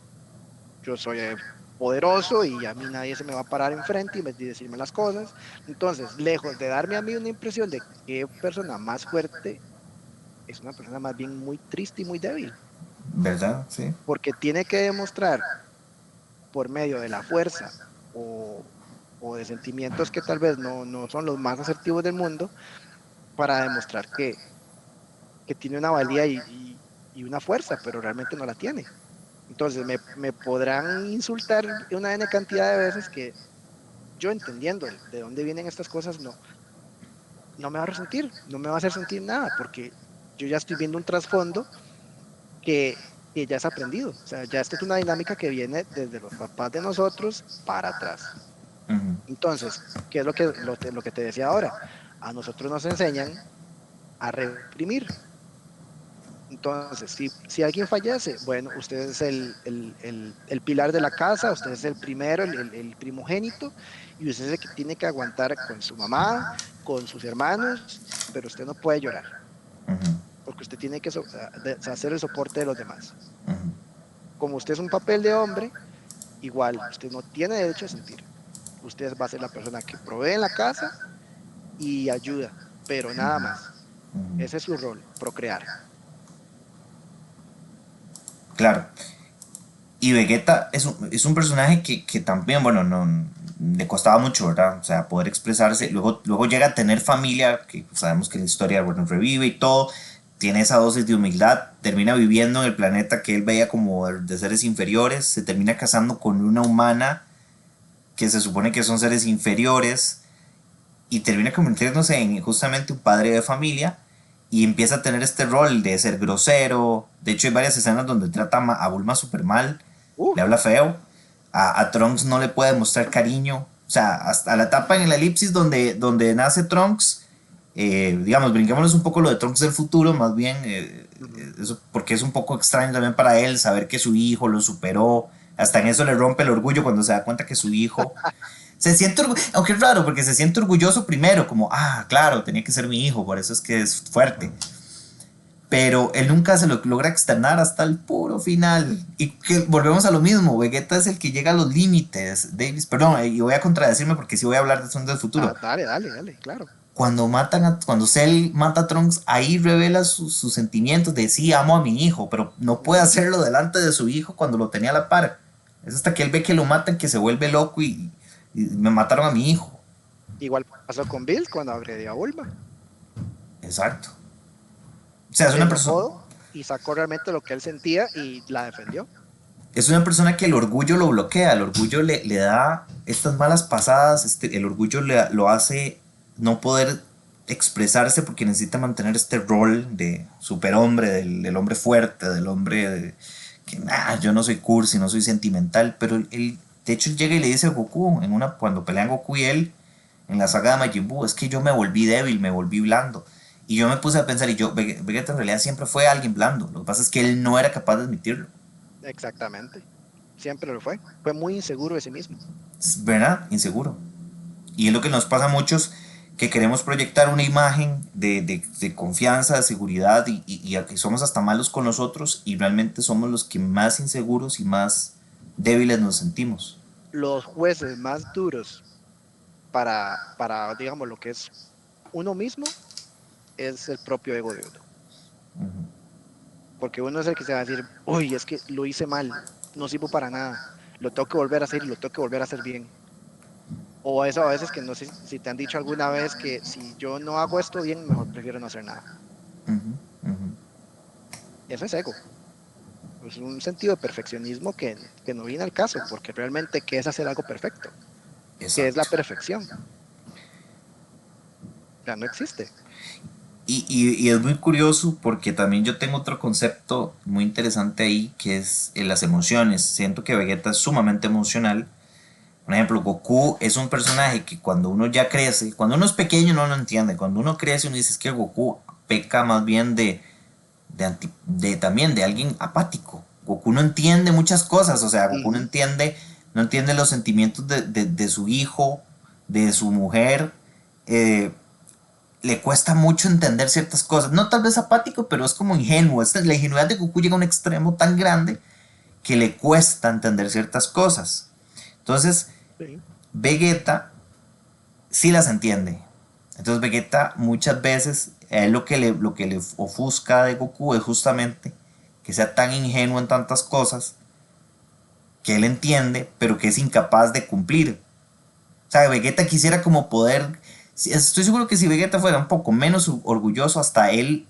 soy poderoso y a mí nadie se me va a parar enfrente y decirme las cosas. Entonces, lejos de darme a mí una impresión de qué persona más fuerte, es una persona más bien muy triste y muy débil, ¿Verdad? Sí. porque tiene que demostrar por medio de la fuerza o, o de sentimientos que tal vez no son los más asertivos del mundo para demostrar que tiene una valía y una fuerza, pero realmente no la tiene. Entonces me podrán insultar una N cantidad de veces que yo entendiendo de dónde vienen estas cosas, no me va a resentir, no me va a hacer sentir nada, porque yo ya estoy viendo un trasfondo que ya es aprendido. O sea, ya esta es una dinámica que viene desde los papás de nosotros para atrás. Ujú. Entonces, ¿qué es lo que te decía ahora? A nosotros nos enseñan a reprimir. Entonces, si alguien fallece, bueno, usted es el pilar de la casa, usted es el primero, el primogénito, y usted es el que tiene que aguantar con su mamá, con sus hermanos, pero usted no puede llorar, Ujú. porque usted tiene que hacer el soporte de los demás. Ujú. Como usted es un papel de hombre, igual, usted no tiene derecho a sentir. Usted va a ser la persona que provee en la casa y ayuda, pero nada más. Ujú. Ese es su rol, procrear. Claro. Y Vegeta es un personaje que también, bueno, no le costaba mucho, ¿verdad? O sea, poder expresarse. Sí, Luego llega a tener familia, que sabemos que la historia, bueno, revive y todo. Tiene esa dosis de humildad. Termina viviendo en el planeta que él veía como de seres inferiores. Se termina casando con una humana que se supone que son seres inferiores. Y termina convirtiéndose en justamente un padre de familia. Y empieza a tener este rol de ser grosero. De hecho, hay varias escenas donde trata a Bulma súper mal, le uf, habla feo. A Trunks no le puede mostrar cariño. O sea, hasta la etapa en la elipsis donde nace Trunks, digamos, brinquémonos un poco lo de Trunks del futuro, más bien, ujú. eso, porque es un poco extraño también para él saber que su hijo lo superó. Hasta en eso le rompe el orgullo cuando se da cuenta que su hijo se siente, aunque es raro, porque se siente orgulloso primero, como, ah, claro, tenía que ser mi hijo, por eso es que es fuerte. Pero él nunca se lo logra externar hasta el puro final. Y que volvemos a lo mismo, Vegeta es el que llega a los límites. Davis, perdón, y voy a contradecirme porque sí voy a hablar de Son del futuro. Dale, dale, dale, claro. Cuando Cell mata a Trunks, ahí revela sus sentimientos de sí, amo a mi hijo, pero no puede Ujú. hacerlo delante de su hijo cuando lo tenía a la par. Es hasta que él ve que lo matan que se vuelve loco y me mataron a mi hijo. Igual pasó con Bill cuando agredió a Bulma. Exacto. O sea, Se enojó y sacó realmente lo que él sentía y la defendió. es una persona que el orgullo lo bloquea, el orgullo le da estas malas pasadas, el orgullo lo hace no poder expresarse porque necesita mantener este rol de superhombre, del hombre fuerte, del hombre que yo no soy cursi, no soy sentimental, pero él, de hecho, él llega y le dice a Goku, cuando pelean Goku y él, en la saga de Majin Buu, es que yo me volví débil, me volví blando. Y yo me puse a pensar, y Vegeta en realidad siempre fue alguien blando, lo que pasa es que él no era capaz de admitirlo. Exactamente. Siempre lo fue. Fue muy inseguro de sí mismo. ¿Verdad? Inseguro. Y es lo que nos pasa a muchos que queremos proyectar una imagen de confianza, de seguridad y que somos hasta malos con nosotros y realmente somos los que más inseguros y más débiles nos sentimos. Los jueces más duros digamos, lo que es uno mismo es el propio ego de uno. porque uno es el que se va a decir, uy, es que lo hice mal, no sirvo para nada, lo tengo que volver a hacer y lo tengo que volver a hacer bien. O eso a veces que no sé si te han dicho alguna vez que si yo no hago esto bien, mejor prefiero no hacer nada. Ujú, ujú. Eso es ego. Es un sentido de perfeccionismo que no viene al caso, porque realmente, ¿qué es hacer algo perfecto? ¿Qué es la Exacto. perfección? Ya no existe. Y es muy curioso porque también yo tengo otro concepto muy interesante ahí que es las emociones. Siento que Vegeta es sumamente emocional. Por ejemplo, Goku es un personaje que cuando uno ya crece, cuando uno es pequeño no lo entiende. Cuando uno crece uno dice es que Goku peca más bien de también de alguien apático. Goku no entiende muchas cosas, o sea, Goku Ujú. no entiende los sentimientos de su hijo, de su mujer. eh, Le cuesta mucho entender ciertas cosas. No tal vez apático, pero es como ingenuo. La ingenuidad de Goku llega a un extremo tan grande que le cuesta entender ciertas cosas. Entonces, Sí. Vegeta sí las entiende. Entonces, Vegeta muchas veces, a él lo que le ofusca de Goku es justamente que sea tan ingenuo en tantas cosas que él entiende, pero que es incapaz de cumplir. O sea, Vegeta quisiera como poder. Estoy seguro que si Vegeta fuera un poco menos orgulloso, hasta él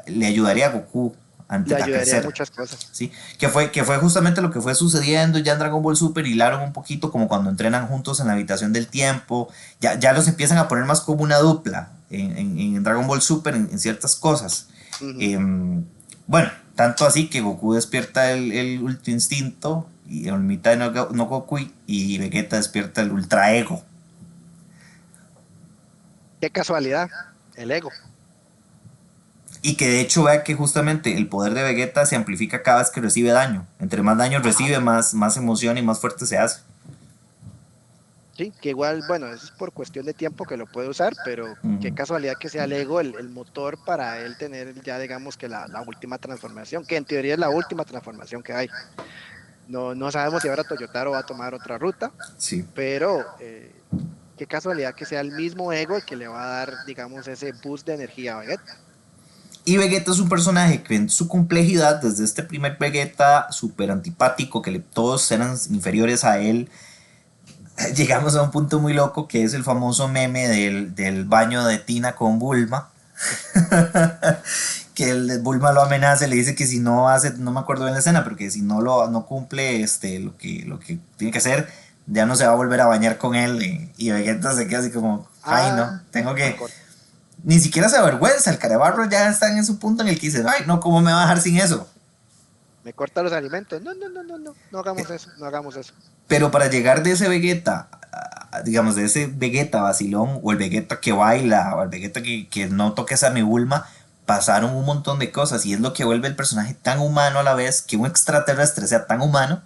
le ayudaría a Goku Le a ayudaría en crecer. muchas cosas. ¿Sí? Que fue justamente lo que fue sucediendo ya en Dragon Ball Super. Hilaron un poquito como cuando entrenan juntos en la habitación del tiempo. Ya los empiezan a poner más como una dupla en Dragon Ball Super en ciertas cosas. Ujú. Eh, bueno, tanto así que Goku despierta el Ultra Instinto y el mitad de no Goku y Vegeta despierta el Ultra Ego. Qué casualidad, el ego. Y que de hecho vea que justamente el poder de Vegeta se amplifica cada vez que recibe daño. Entre más daño Ajá. recibe, más emoción y más fuerte se hace. Sí, que igual, bueno, eso es por cuestión de tiempo que lo puede usar, pero qué Ujú. casualidad que sea el ego el motor para él tener ya, digamos, que la última transformación, que en teoría es la última transformación que hay. No, no sabemos si ahora Toyotaro va a tomar otra ruta, Sí. pero qué casualidad que sea el mismo ego el que le va a dar, digamos, ese boost de energía a Vegeta. Y Vegeta es un personaje que en su complejidad, desde este primer Vegeta súper antipático, todos eran inferiores a él, llegamos a un punto muy loco que es el famoso meme del baño de Tina con Bulma. Que el Bulma lo amenaza y le dice que si no hace, no me acuerdo bien la escena, pero que si no cumple lo que tiene que hacer, ya no se va a volver a bañar con él. Y Vegeta se queda así como, ay Ah, no, tengo me, que. cor- Ni siquiera se avergüenza, el Carebarro ya está en su punto en el que dice, ay no, ¿cómo me va a dejar sin eso? me corta los alimentos. No, no, no, no, no, no hagamos eso, no hagamos eso. Pero para llegar de ese Vegeta, digamos, de ese Vegeta vacilón, o el Vegeta que baila, o el Vegeta que no toques a mi Bulma, pasaron un montón de cosas y es lo que vuelve el personaje tan humano a la vez, que un extraterrestre sea tan humano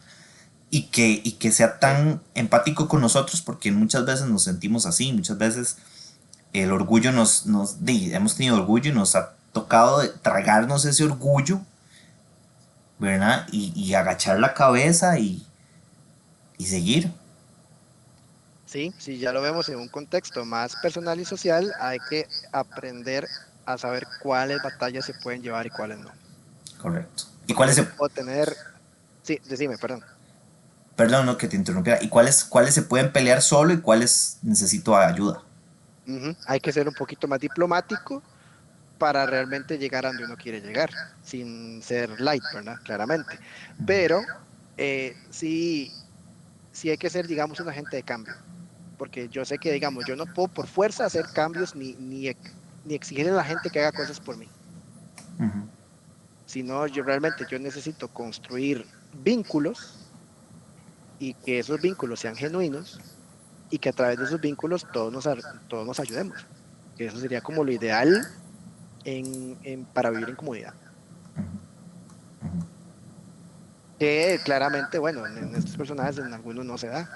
y que sea Sí, tan empático con nosotros, porque muchas veces nos sentimos así, muchas veces el orgullo hemos tenido orgullo y nos ha tocado tragarnos ese orgullo, ¿verdad? Y agachar la cabeza y seguir. sí, sí, ya lo vemos en un contexto más personal y social, hay que aprender a saber cuáles batallas se pueden llevar y cuáles no. Correcto. ¿Y Porque yo cuáles te se, puedo tener, sí, decime, perdón. perdón, no que te interrumpiera, y cuáles se pueden pelear solo y cuáles necesito ayuda? Ujú. Hay que ser un poquito más diplomático para realmente llegar a donde uno quiere llegar, sin ser light, ¿verdad? Claramente. Pero sí, sí hay que ser, digamos, un agente de cambio, porque yo sé que, digamos, yo no puedo por fuerza hacer cambios ni exigirle a la gente que haga cosas por mí, Ujú, sino yo realmente yo necesito construir vínculos y que esos vínculos sean genuinos y que a través de esos vínculos todos nos ayudemos, que eso sería como lo ideal para vivir en comunidad. ujú. Que claramente, bueno, en estos personajes en algunos no se da,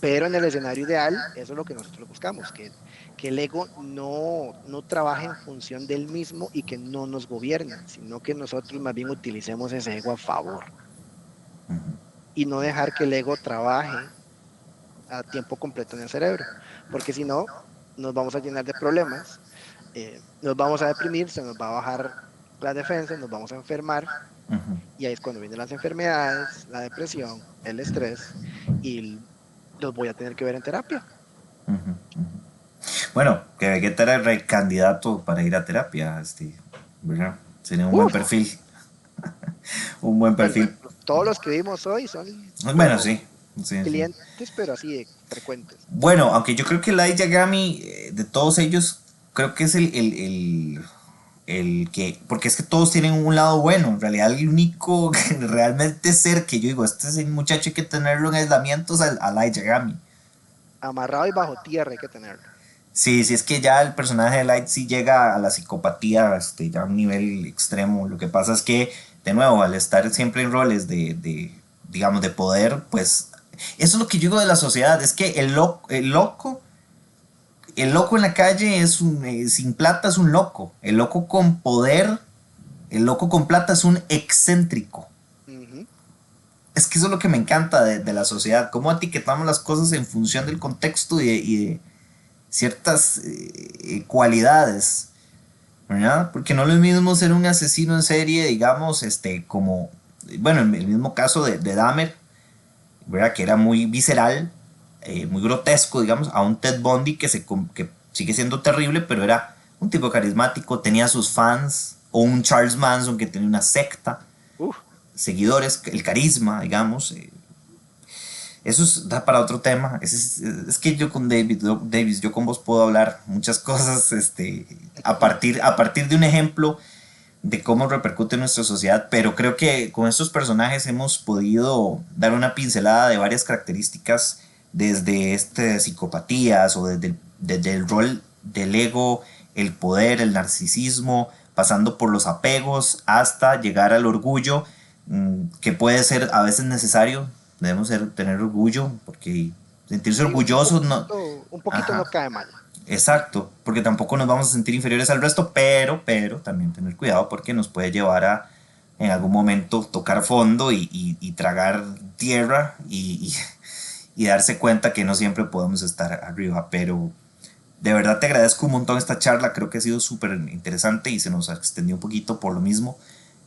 pero en el escenario ideal, eso es lo que nosotros buscamos, que el ego no trabaje en función del mismo y que no nos gobierne, sino que nosotros más bien utilicemos ese ego a favor y no dejar que el ego trabaje a tiempo completo en el cerebro, porque si no, nos vamos a llenar de problemas, nos vamos a deprimir, se nos va a bajar las defensas, nos vamos a enfermar Ujú, y ahí es cuando vienen las enfermedades, la depresión, el estrés y los voy a tener que ver en terapia. ujú, ujú. Bueno, que Vegeta era el candidato para ir a terapia, ¿verdad? Sería un buen Uf, perfil, un buen bueno, perfil. todos los que vimos hoy son, Bueno, pero sí, sí, sí. clientes, pero así de frecuentes. Bueno, aunque yo creo que Light Yagami, de todos ellos, creo que es el que, porque es que todos tienen un lado bueno, en realidad el único realmente ser que yo digo, este es el muchacho hay que tenerlo en aislamientos a Light Yagami. Amarrado y bajo tierra hay que tenerlo. Sí, sí, es que ya el personaje de Light sí llega a la psicopatía, ya a un nivel extremo. Lo que pasa es que, de nuevo, al estar siempre en roles digamos, de poder, pues, eso es lo que yo digo de la sociedad, es que el loco en la calle sin plata es un loco. El loco con poder, el loco con plata es un excéntrico. Ujú. Es que eso es lo que me encanta de la sociedad, cómo etiquetamos las cosas en función del contexto y de ciertas cualidades, ¿verdad? Porque no es lo mismo ser un asesino en serie, digamos, como, bueno, en el mismo caso de Dahmer, ¿verdad? Que era muy visceral, muy grotesco, digamos, a un Ted Bundy que sigue siendo terrible, pero era un tipo carismático, tenía sus fans, o un Charles Manson que tenía una secta, Uf, seguidores, el carisma, digamos. Eso da para otro tema. Es que yo con Davis, yo con vos puedo hablar muchas cosas a partir de un ejemplo de cómo repercute en nuestra sociedad, pero creo que con estos personajes hemos podido dar una pincelada de varias características desde psicopatías o desde el rol del ego, el poder, el narcisismo, pasando por los apegos hasta llegar al orgullo, que puede ser a veces necesario. Debemos tener orgullo porque sentirse sí, orgullosos no... un poquito no Ajá. cae mal. Exacto, porque tampoco nos vamos a sentir inferiores al resto, pero también tener cuidado porque nos puede llevar a en algún momento tocar fondo y tragar tierra y darse cuenta que no siempre podemos estar arriba. Pero de verdad te agradezco un montón esta charla, creo que ha sido súper interesante y se nos extendió un poquito por lo mismo.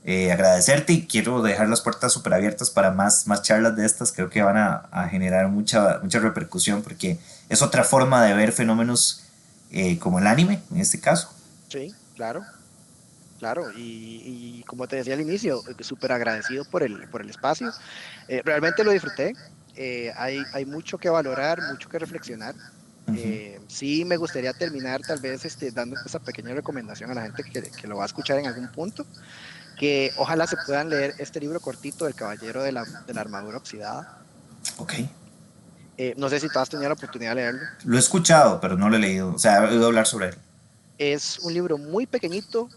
Agradecerte y quiero dejar las puertas súper abiertas para más charlas de estas, creo que van a generar mucha repercusión porque es otra forma de ver fenómenos como el anime, en este caso. Sí, claro, claro. Y como te decía al inicio, súper agradecido por el espacio. Realmente lo disfruté. Hay mucho que valorar, mucho que reflexionar. Ujú. Sí, me gustaría terminar tal vez dando esa pequeña recomendación a la gente que lo va a escuchar en algún punto, que ojalá se puedan leer este libro cortito del Caballero de la Armadura Oxidada. Ok. No sé si tú has tenido la oportunidad de leerlo. Lo he escuchado, pero no lo he leído. O sea, he oído hablar sobre él. Es un libro muy pequeñito,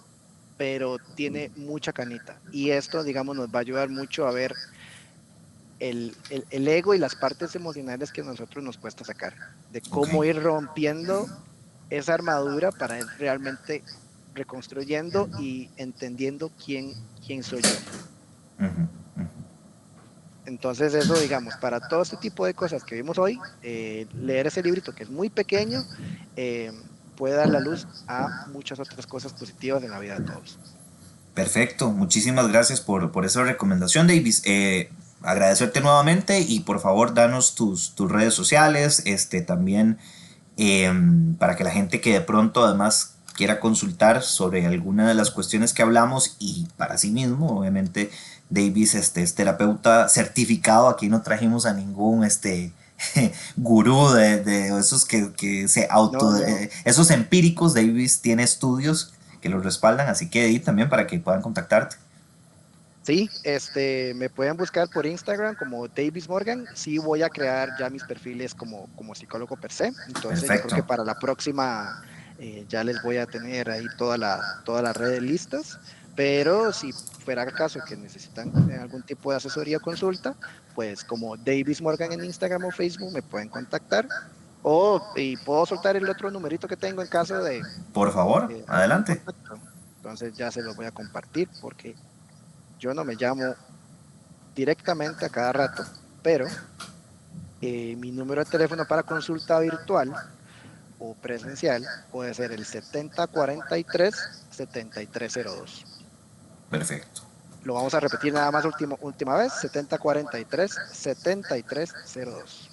pero tiene mucha canita. Y esto, digamos, nos va a ayudar mucho a ver el ego y las partes emocionales que a nosotros nos cuesta sacar, de Ok. cómo ir rompiendo esa armadura para ir realmente reconstruyendo y entendiendo quién soy yo. Ujú, ujú. Entonces eso, digamos, para todo este tipo de cosas que vimos hoy, leer ese librito que es muy pequeño eh, puede dar la luz a muchas otras cosas positivas en la vida de todos. Perfecto, muchísimas gracias por esa recomendación, Davis. Agradecerte nuevamente y por favor danos tus redes sociales, también para que la gente que de pronto además quiera consultar sobre alguna de las cuestiones que hablamos y para sí mismo, obviamente Davis es terapeuta certificado, aquí no trajimos a ningún gurú de esos que se No, no. esos empíricos. Davis tiene estudios que los respaldan, así que ahí también para que puedan contactarte. Sí, me pueden buscar por Instagram como Davis Morgan. Sí, voy a crear ya mis perfiles como psicólogo per se. Entonces, yo creo que Perfecto. para la próxima ya les voy a tener ahí todas las redes listas. Pero si fuera el caso que necesitan algún tipo de asesoría o consulta, pues como Davis Morgan en Instagram o Facebook me pueden contactar. Y puedo soltar el otro numerito que tengo en caso Por favor, de algún adelante. contacto. Entonces ya se los voy a compartir porque yo no me llamo directamente a cada rato, pero mi número de teléfono para consulta virtual o presencial puede ser el 7043-7302. Perfecto. Lo vamos a repetir nada más última vez, 7043-7302.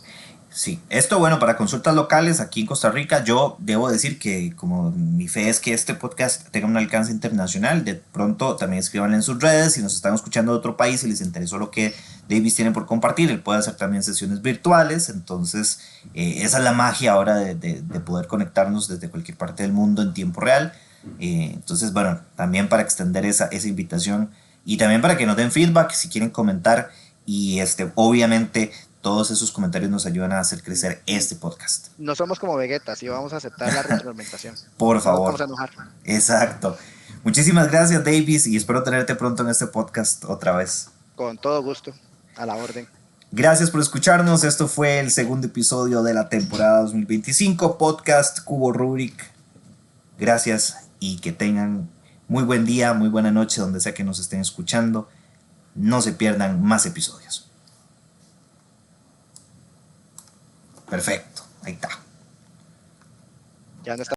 Sí, esto bueno, para consultas locales aquí en Costa Rica, yo debo decir que como mi fe es que este podcast tenga un alcance internacional, de pronto también escriban en sus redes si nos están escuchando de otro país y les interesó lo que Davis tiene por compartir, él puede hacer también sesiones virtuales, entonces esa es la magia ahora de poder conectarnos desde cualquier parte del mundo en tiempo real. Entonces bueno, también para extender esa invitación y también para que nos den feedback si quieren comentar y obviamente todos esos comentarios nos ayudan a hacer crecer este podcast. No somos como Vegeta, sí vamos a aceptar la retroalimentación. Por No nos favor. vamos a enojar. Exacto. Muchísimas gracias, Davis, y espero tenerte pronto en este podcast otra vez. Con todo gusto, a la orden. Gracias por escucharnos. Esto fue el segundo episodio de la temporada 2025, podcast Cubo Rubrik. Gracias y que tengan muy buen día, muy buena noche, donde sea que nos estén escuchando. No se pierdan más episodios. Perfecto, ahí está. Ya no está.